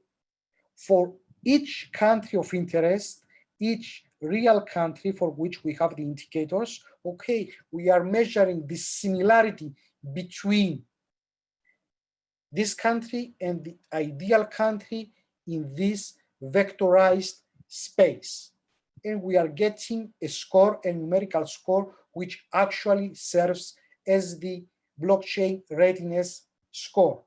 for each country of interest, each real country for which we have the indicators, okay, we are measuring the similarity between this country and the ideal country in this vectorized space. And we are getting a score, a numerical score, which actually serves as the blockchain readiness score.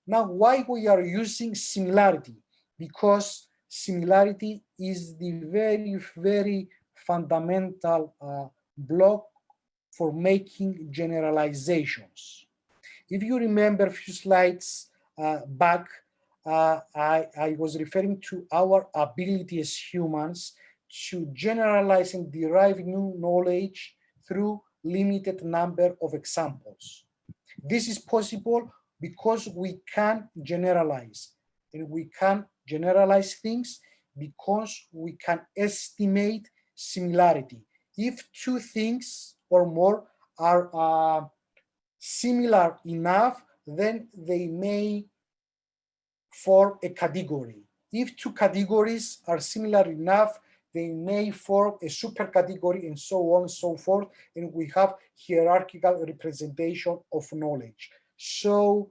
Now, why we are using similarity? Because similarity is the very, very fundamental block for making generalizations. If you remember a few slides back, I was referring to our ability as humans to generalize and derive new knowledge through limited number of examples. This is possible because we can generalize, and we can generalize things because we can estimate similarity. If 2 things or more are similar enough, then they may form a category. If 2 categories are similar enough, they may form a supercategory, and so on and so forth, and we have hierarchical representation of knowledge. So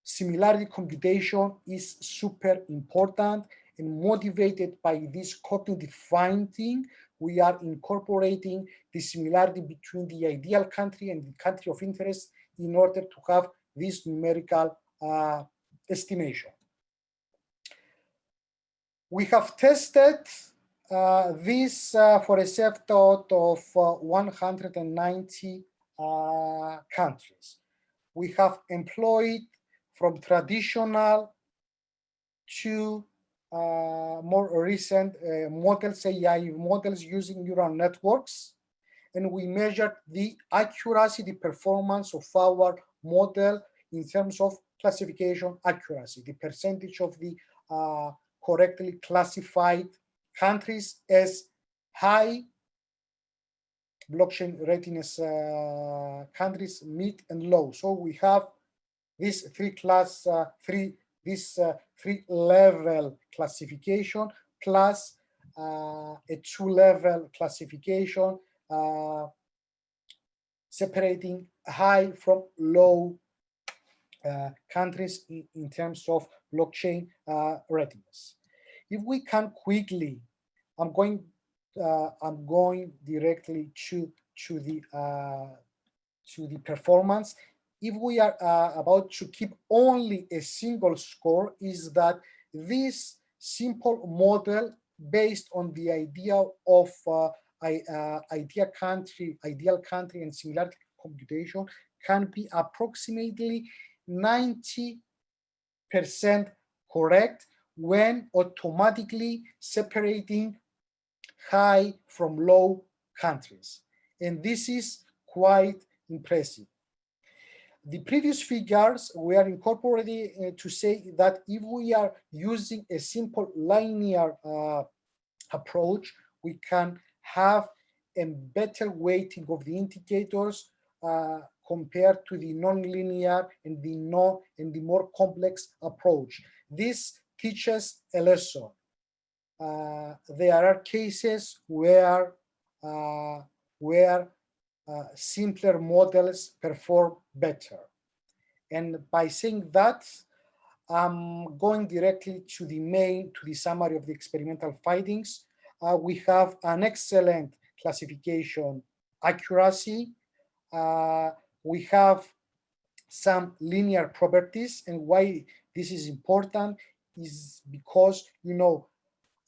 similarity computation is super important, and motivated by this cognitive finding, we are incorporating the similarity between the ideal country and the country of interest in order to have this numerical estimation. We have tested this for a set of 190 countries. We have employed from traditional to more recent models, AI models using neural networks, and we measured the accuracy, the performance of our model in terms of classification accuracy, the percentage of the correctly classified countries as high blockchain readiness countries, mid and low. So we have this three-level classification plus a 2-level classification separating high from low countries in terms of blockchain readiness. If we can quickly, I'm going directly to the performance. If we are about to keep only a single score, is that this simple model based on the idea of ideal country and similarity computation can be approximately 90% correct when automatically separating high from low countries. And this is quite impressive. the previous figures we are incorporating to say that if we are using a simple linear approach, we can have a better weighting of the indicators compared to the non-linear and the more complex approach. This teaches a lesson. There are cases where simpler models perform better. And by saying that, I'm going directly to the summary of the experimental findings. We have an excellent classification accuracy. We have some linear properties, and why this is important is because,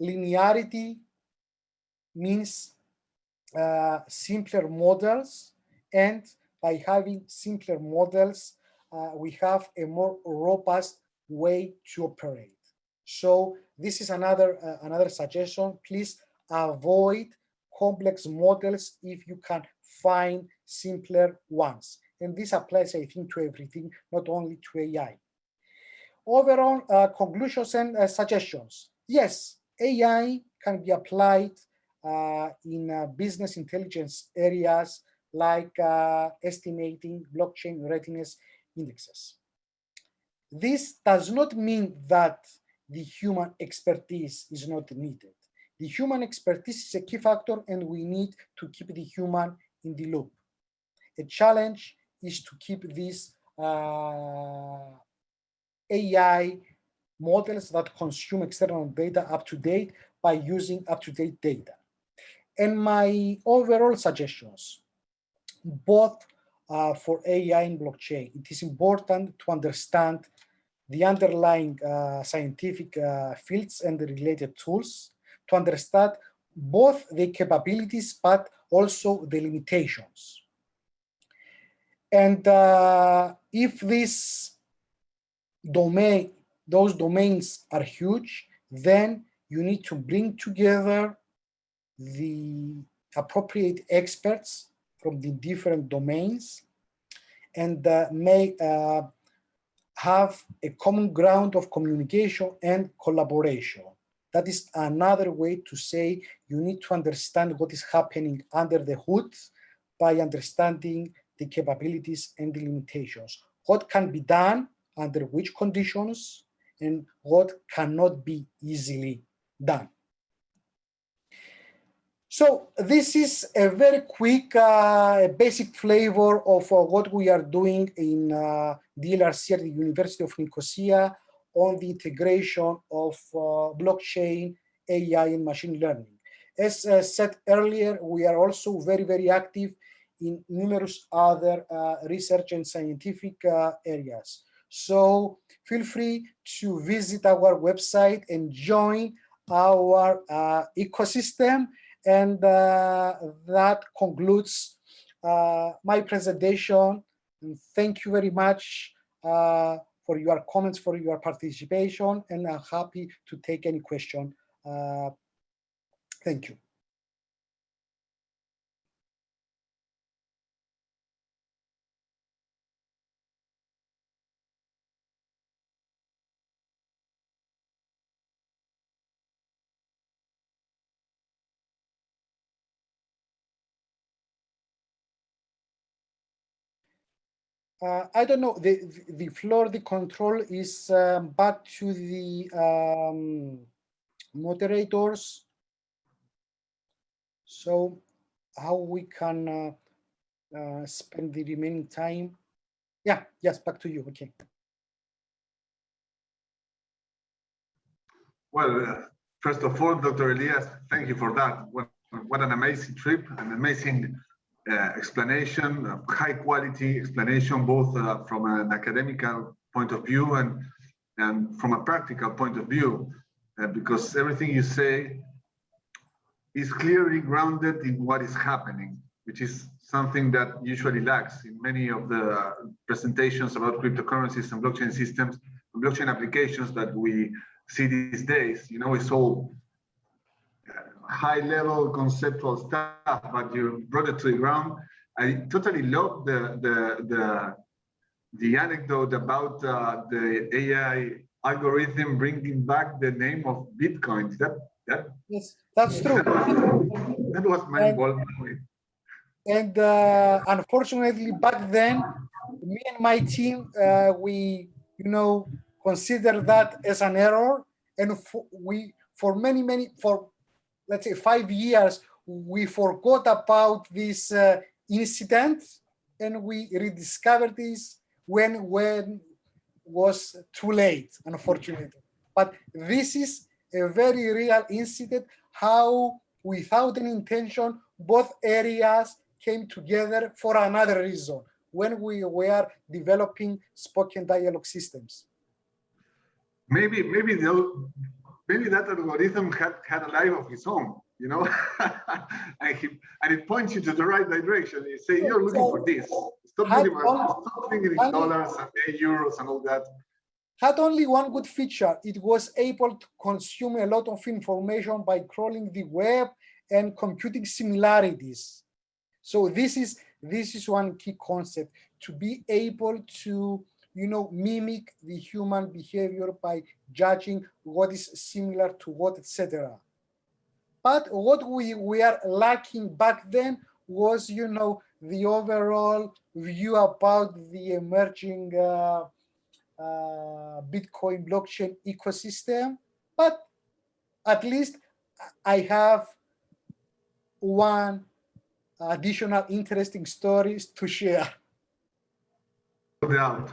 linearity means simpler models, and by having simpler models, we have a more robust way to operate. So this is another suggestion. Please avoid complex models if you can find simpler ones. And this applies, I think, to everything, not only to AI. Overall, conclusions and suggestions. Yes, AI can be applied in business intelligence areas like estimating blockchain readiness indexes. This does not mean that the human expertise is not needed. The human expertise is a key factor, and we need to keep the human in the loop. A challenge is to keep these AI models that consume external data up to date by using up-to-date data. And my overall suggestions, both for AI and blockchain, it is important to understand the underlying scientific fields and the related tools, to understand both the capabilities but also the limitations. And if those domains are huge, then you need to bring together the appropriate experts from the different domains and have a common ground of communication and collaboration. That is another way to say you need to understand what is happening under the hood by understanding the capabilities and the limitations. What can be done, under which conditions, and what cannot be easily done. So this is a very quick, basic flavor of what we are doing in DLRC at the University of Nicosia on the integration of blockchain, AI, and machine learning. As said earlier, we are also very, very active in numerous other research and scientific areas. So feel free to visit our website and join our ecosystem. And that concludes my presentation. And thank you very much for your comments, for your participation, and I'm happy to take any question. Thank you. I don't know, the floor, the control is back to the moderators. So how we can spend the remaining time? Yeah, yes, back to you, okay. Well, first of all, Dr. Elias, thank you for that. What an amazing trip, an amazing explanation, high quality explanation, both from an academical point of view and from a practical point of view, because everything you say is clearly grounded in what is happening, which is something that usually lacks in many of the presentations about cryptocurrencies and blockchain systems, and blockchain applications that we see these days. You know, it's all high-level conceptual stuff, but you brought it to the ground. I totally love the the anecdote about the AI algorithm bringing back the name of Bitcoin. Yes, that's true. That was mind-blowing. And unfortunately, back then, me and my team, we, consider that as an error. And for let's say 5 years, we forgot about this incident, and we rediscovered this when was too late, unfortunately. But this is a very real incident, how without an intention, both areas came together for another reason when we were developing spoken dialogue systems. Maybe that algorithm had a life of its own, and it points you to the right direction. You say, you're looking for this. Stop thinking in dollars and euros and all that. Had only one good feature. It was able to consume a lot of information by crawling the web and computing similarities. So this is one key concept, to be able to mimic the human behavior by judging what is similar to what, etc. But what we were lacking back then was the overall view about the emerging Bitcoin blockchain ecosystem. But at least I have one additional interesting stories to share. No doubt.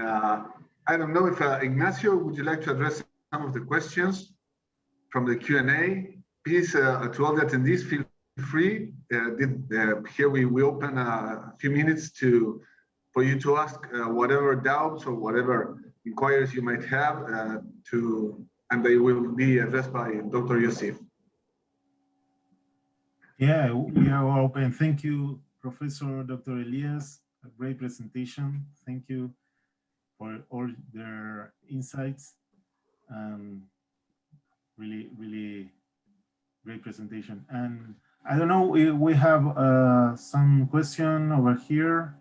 I don't know if Ignacio, would you like to address some of the questions from the Q&A? Please, to all the attendees, feel free. Here we open a few minutes for you to ask whatever doubts or whatever inquiries you might have, and they will be addressed by Dr. Yosif. Yeah, we are open. Thank you, Professor Dr. Elias. A great presentation. Thank you for all their insights. Really, really great presentation. And I don't know, we have some question over here.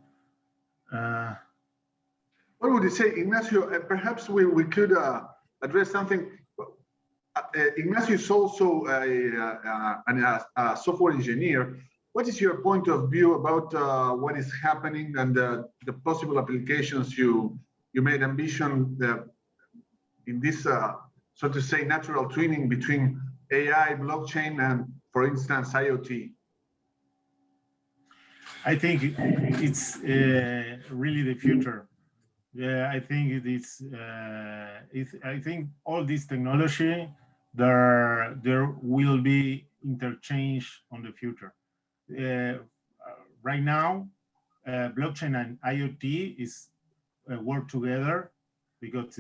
What would you say, Ignacio? Perhaps we could address something. Ignacio is also a software engineer. What is your point of view about what is happening and the possible applications you made ambition in this, so to say, natural twinning between AI, blockchain, and, for instance, IoT? I think it's really the future. Yeah, I think I think all this technology, there will be interchange on the future. Right now, blockchain and IoT is work together because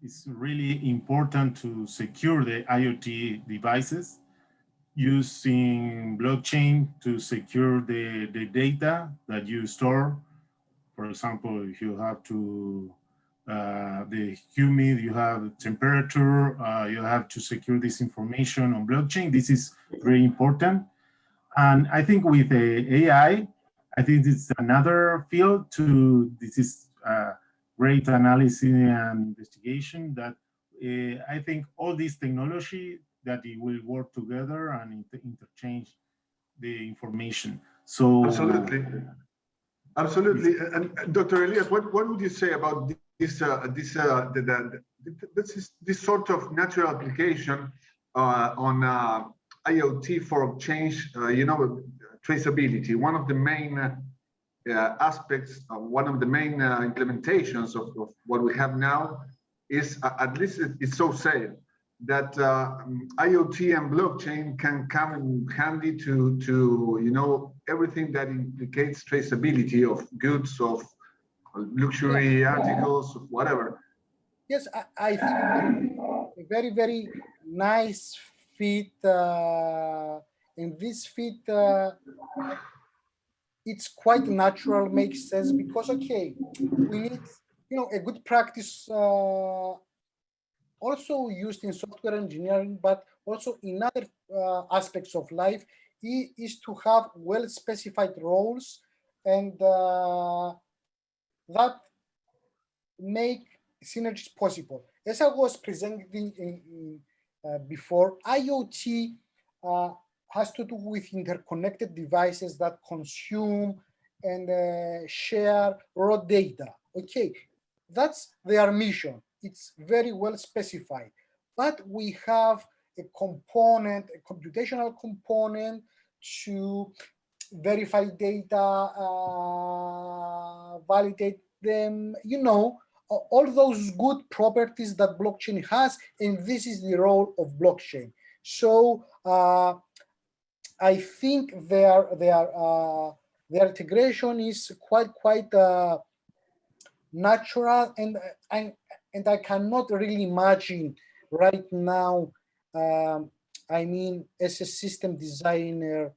it's really important to secure the IoT devices, using blockchain to secure the data that you store. For example, if you have the humid, you have temperature, you have to secure this information on blockchain. This is very important. And I think with the AI, I think it's another field this is great analysis and investigation that I think all this technology that it will work together and interchange the information. So Absolutely. And Dr. Elias, what would you say about this sort of natural application on IoT for change, traceability? One of the main aspects, one of the main implementations of what we have now is, at least it's so said, that IoT and blockchain can come in handy to everything that implicates traceability of goods, of luxury articles, of whatever. Yes, I think a very, very nice fit. And this fit, it's quite natural, makes sense, because, okay, we need, a good practice also used in software engineering, but also in other aspects of life, is to have well-specified roles and that make synergies possible. As I was presenting before, IoT has to do with interconnected devices that consume and share raw data. Okay, that's their mission. It's very well specified. But we have a component, a computational component to verify data, validate them, all those good properties that blockchain has, and this is the role of blockchain. So I think their integration is quite natural, and I cannot really imagine right now. I mean, as a system designer,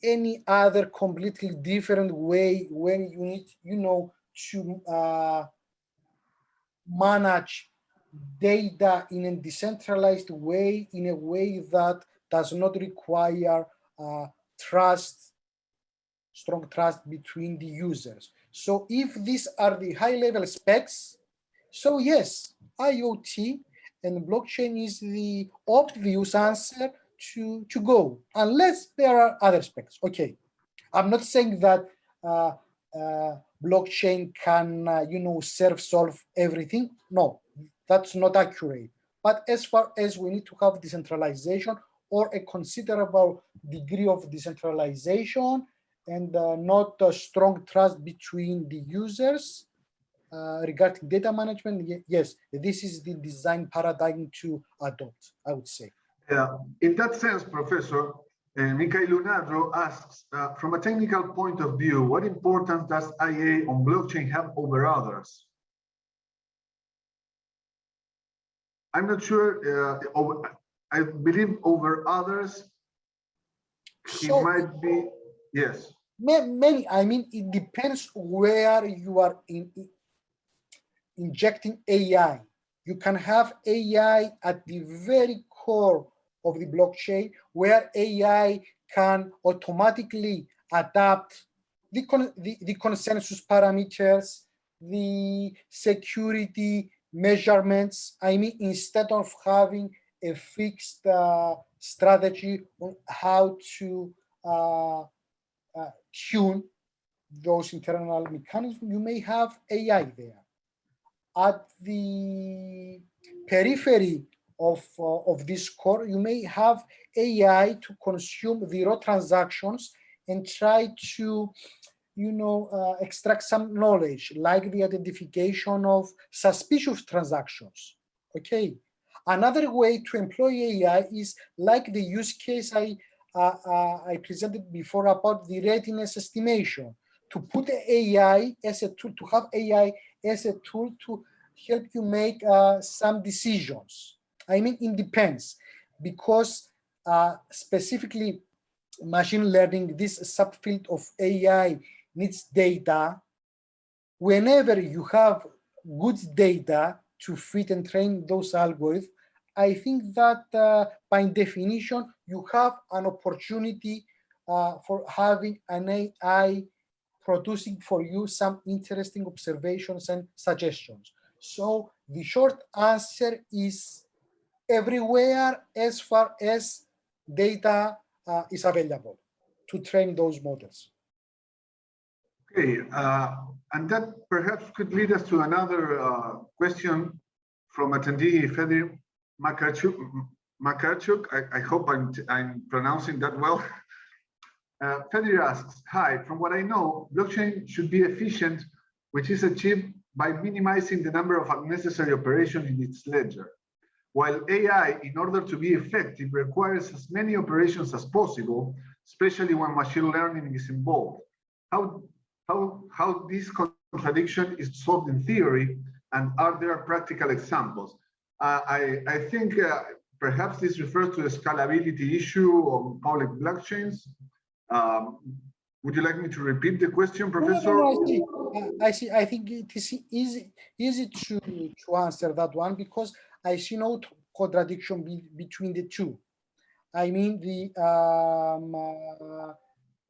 any other completely different way when you need, to manage data in a decentralized way, in a way that does not require strong trust between the users. So if these are the high-level specs, so yes, IoT and blockchain is the obvious answer to go, unless there are other specs. Okay, I'm not saying that blockchain can, solve everything. No, that's not accurate. But as far as we need to have decentralization or a considerable degree of decentralization and not a strong trust between the users regarding data management, yes, this is the design paradigm to adopt, I would say. Yeah, in that sense, Professor, Mikhail Lunardo asks, from a technical point of view, what importance does IA on blockchain have over others? I'm not sure, I believe over others, he might be, yes. Many, I mean, it depends where you are injecting AI. You can have AI at the very core of the blockchain, where AI can automatically adapt the consensus parameters, the security measurements. I mean, instead of having a fixed strategy on how to tune those internal mechanisms, you may have AI there. At the periphery of this core, you may have AI to consume the raw transactions and try to, extract some knowledge, like the identification of suspicious transactions. Okay. Another way to employ AI is like the use case I presented before about the readiness estimation. To put AI as a tool, to have AI as a tool to help you make some decisions. I mean, it depends, because specifically machine learning, this subfield of AI needs data. Whenever you have good data to fit and train those algorithms, I think that by definition, you have an opportunity for having an AI producing for you some interesting observations and suggestions. So the short answer is everywhere as far as data is available to train those models. Okay, and that perhaps could lead us to another question from attendee Fedor Makarchuk. I hope I'm pronouncing that well. Fedor asks, hi, from what I know, blockchain should be efficient, which is achieved by minimizing the number of unnecessary operations in its ledger. While AI, in order to be effective, requires as many operations as possible, especially when machine learning is involved. How this contradiction is solved in theory, and are there practical examples? I think perhaps this refers to the scalability issue of public blockchains. Would you like me to repeat the question, Professor? No, I see. I think it is easy to answer that one, because I see no contradiction between the two. I mean,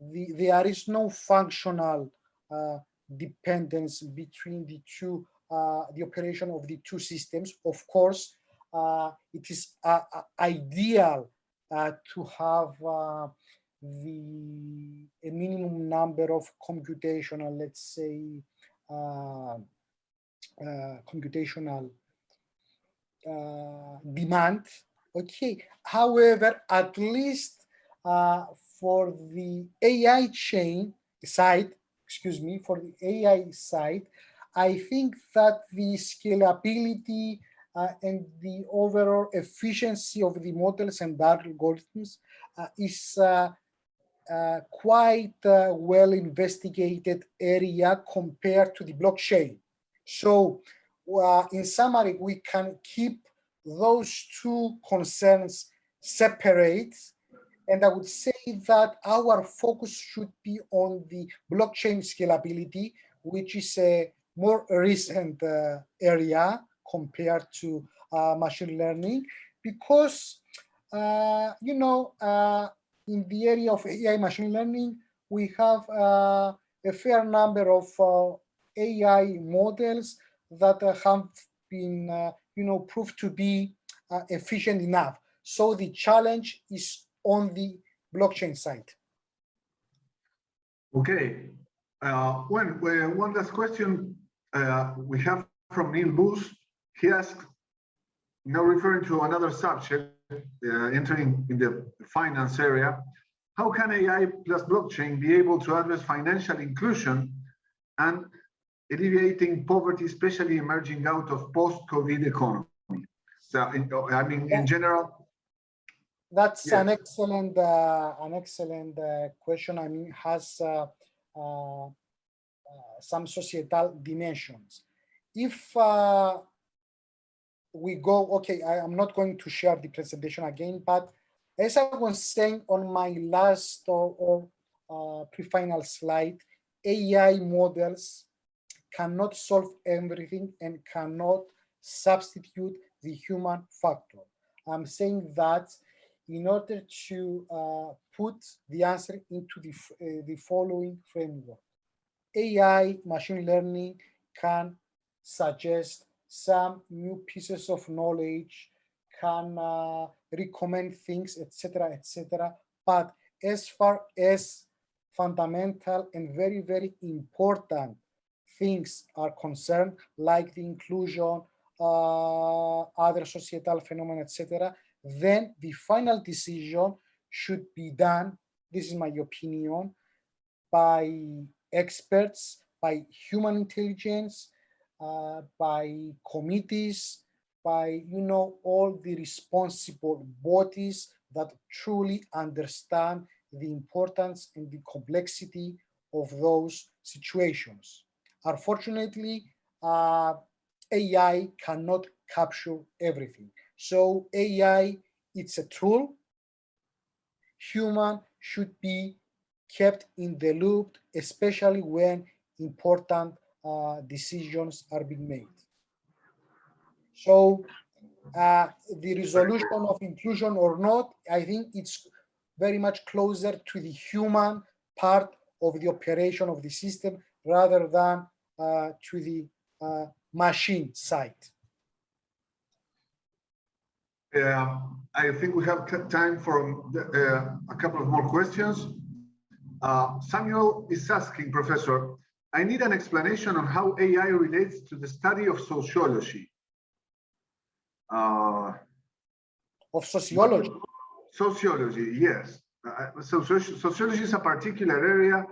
there is no functional dependence between the two, the operation of the two systems. Of course, it is ideal to have a minimum number of computational, let's say, computational demand. Okay. However, at least for the AI chain side, excuse me, for the AI side, I think that the scalability and the overall efficiency of the models and algorithms is quite well investigated area compared to the blockchain. So in summary, we can keep those two concerns separate. And I would say that our focus should be on the blockchain scalability, which is a more recent area compared to machine learning, because, you know, in the area of AI machine learning, we have a fair number of AI models that have been, you know, proved to be efficient enough. So the challenge is on the blockchain side. Okay. One last question we have from Neil Booth. He asked, now referring to another subject, entering in the finance area, how can AI plus blockchain be able to address financial inclusion and alleviating poverty, especially emerging out of post-COVID economy? So, I mean, in general. That's yes. an excellent question. I mean, has some societal dimensions. If we go, okay, I'm not going to share the presentation again, but as I was saying on my last or pre-final slide, AI models cannot solve everything and cannot substitute the human factor. I'm saying that in order to put the answer into the following framework. AI machine learning can suggest some new pieces of knowledge, can recommend things, etc., etc. But as far as fundamental and very, very important things are concerned, like the inclusion, other societal phenomena, etc., then the final decision should be done, this is my opinion, by experts, by human intelligence, by committees, by, you know, all the responsible bodies that truly understand the importance and the complexity of those situations. Unfortunately, AI cannot capture everything. So AI, it's a tool. Human should be kept in the loop, especially when important decisions are being made. So the resolution of inclusion or not, I think it's very much closer to the human part of the operation of the system rather than to the machine side. I think we have time for a couple of more questions. Samuel is asking, Professor, I need an explanation on how AI relates to the study of sociology. Of sociology? Sociology, yes. So sociology is a particular area.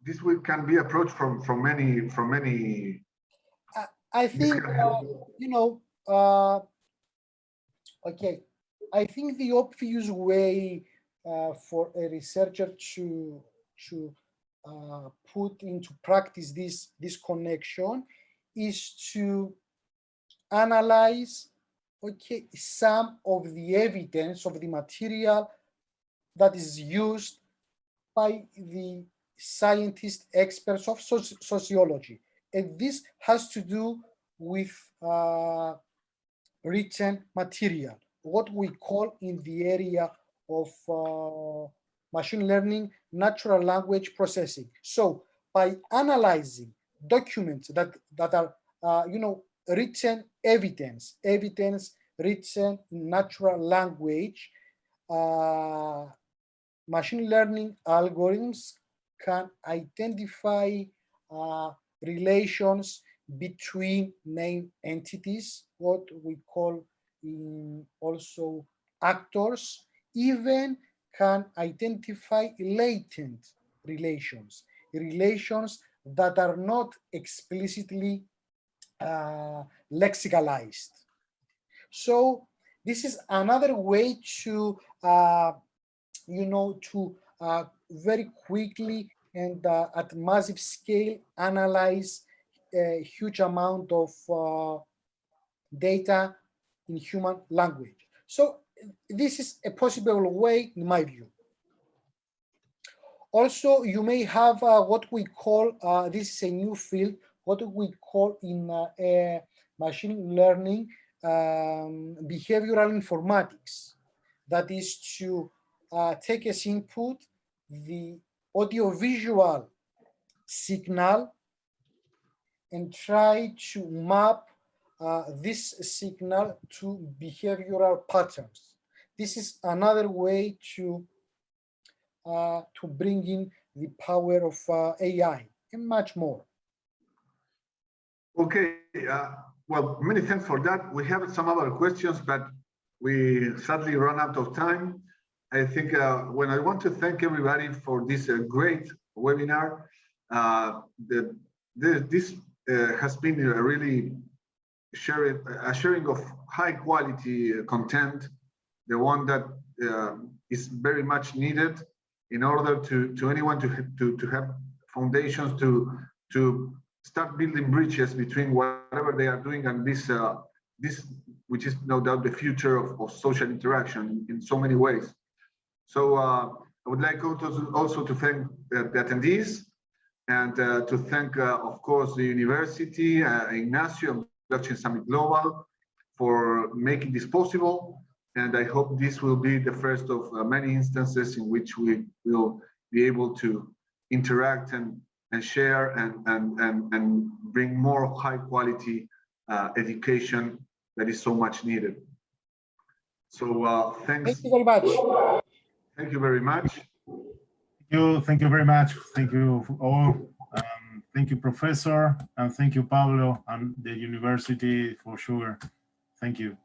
This can be approached from many. I think, you know, okay, I think the obvious way for a researcher to put into practice this connection is to analyze, okay, some of the evidence of the material that is used by the scientists, experts of sociology. And this has to do with written material, what we call in the area of machine learning natural language processing. So by analyzing documents that are written evidence written in natural language, machine learning algorithms can identify relations between named entities, what we call also actors, even can identify latent relations that are not explicitly lexicalized. So this is another way to very quickly and at massive scale analyze a huge amount of data in human language. So this is a possible way, in my view. Also, you may have what we call, this is a new field, what we call in machine learning behavioral informatics. That is to take as input the audiovisual signal and try to map this signal to behavioral patterns. This is another way to bring in the power of AI and much more. Okay, well, many thanks for that. We have some other questions, but we sadly run out of time. I think when I want to thank everybody for this great webinar, this has been a really sharing of high quality content, the one that is very much needed in order to anyone to have foundations to start building bridges between whatever they are doing and this which is no doubt the future of social interaction in so many ways. So I would like also to thank the attendees and to thank, of course, the university, Ignacio, and Blockchain Summit Global for making this possible. And I hope this will be the first of many instances in which we will be able to interact and share and bring more high quality education that is so much needed. So thanks. Thank you very much. Thank you very much. Thank you very much. Thank you all. Thank you, Professor, and thank you, Pablo, and the university for sure. Thank you.